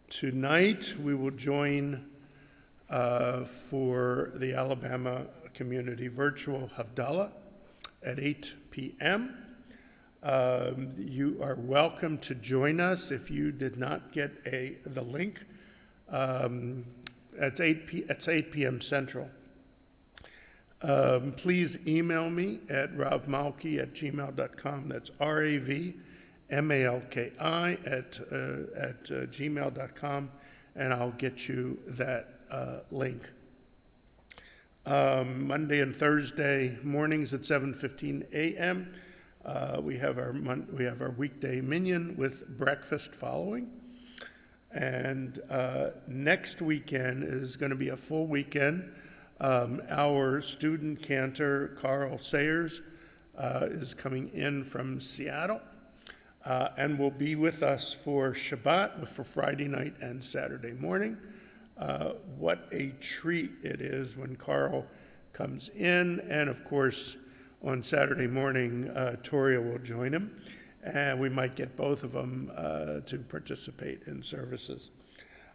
Tonight we will join for the Alabama Community Virtual Havdalah at 8 p.m. You are welcome to join us if you did not get the link. It's 8 p.m. Central. Please email me at ravmalki@gmail.com. That's malki at gmail.com, and I'll get you that link. Monday and Thursday mornings at 7:15 a.m. We have our weekday minyan with breakfast following, and next weekend is going to be a full weekend. Our student cantor Carl Sayers is coming in from Seattle, and will be with us for Shabbat, for Friday night and Saturday morning. What a treat it is when Carl comes in, and of course on Saturday morning Toria will join him, and we might get both of them to participate in services.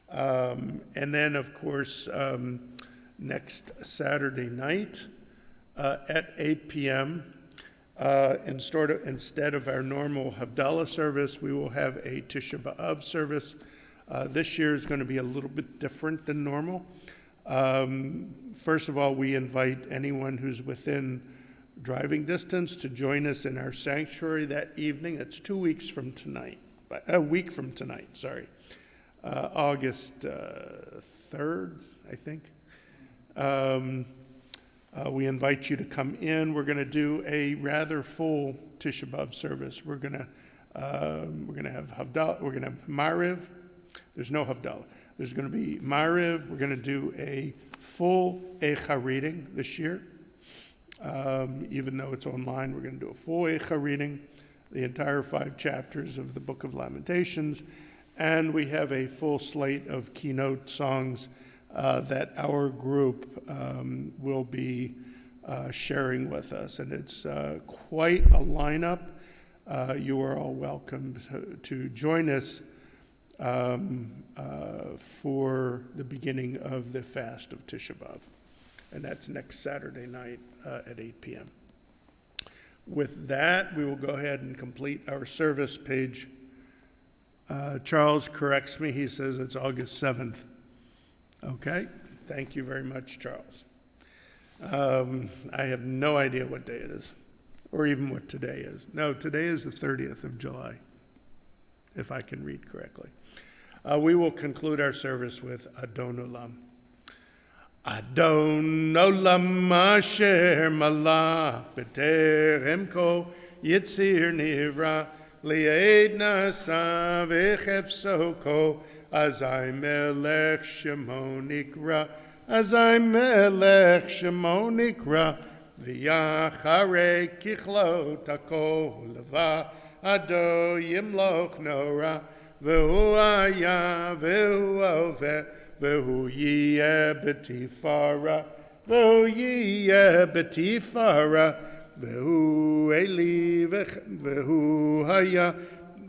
And then of course next Saturday night at 8 p.m. Instead of our normal Havdalah service, we will have a Tisha B'Av service. This year is going to be a little bit different than normal. First of all, we invite anyone who's within driving distance to join us in our sanctuary that evening. It's 2 weeks from tonight, a week from tonight, sorry. August 3rd, I think. We invite you to come in. We're going to do a rather full Tisha B'Av service. We're going to have Havdalah. We're going to have Mariv. There's no Havdalah. There's going to be Mariv. We're going to do a full Eicha reading this year. Even though it's online, we're going to do a full Eicha reading, the entire 5 chapters of the Book of Lamentations. And we have a full slate of keynote songs that our group will be sharing with us. And it's quite a lineup. You are all welcome to join us for the beginning of the fast of Tisha B'Av. And that's next Saturday night at 8 p.m. With that, we will go ahead and complete our service page. Charles corrects me. He says it's August 7th. Okay, thank you very much, Charles. I have no idea what day it is, or even what today is. No, today is the 30th of July, if I can read correctly. We will conclude our service with Adon Olam. Adon Olam asher malach b'terem kol yitzir nivra li'ed nasa v'chefso kol Azai melech shemo nikra, Azai melech shemo nikra, v'yacharei kichlot hakol leva, ado yimloch nora, v'hu haya v'hu oveh, v'hu yiyeh b'tifara, v'hu yiyeh b'tifara, v'hu eli v'hu haya.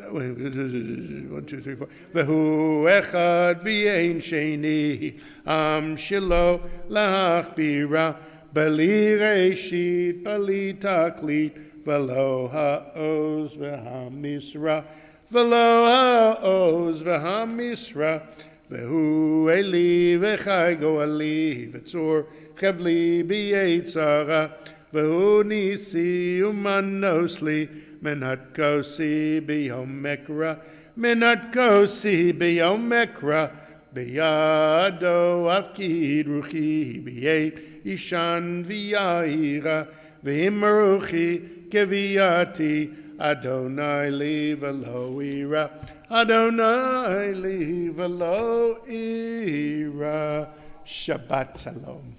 1, 2, 3, 4. Vehu echad v'yein sheni am shelo lachbira bali reshit bali taklit v'lo ha'oz v'hamisra v'lo ha'oz v'hamisra vehu eli v'chai go'ali v'tzor chevli b'yetzara vehu nisi umanosli Menat kosi biyom mekra, menat kosi biyom mekra, biyado afkid ruchi biyet ishan v'yaira, v'imruchi keviyati, Adonai li v'lo ira, Adonai li v'lo ira. Shabbat Shalom.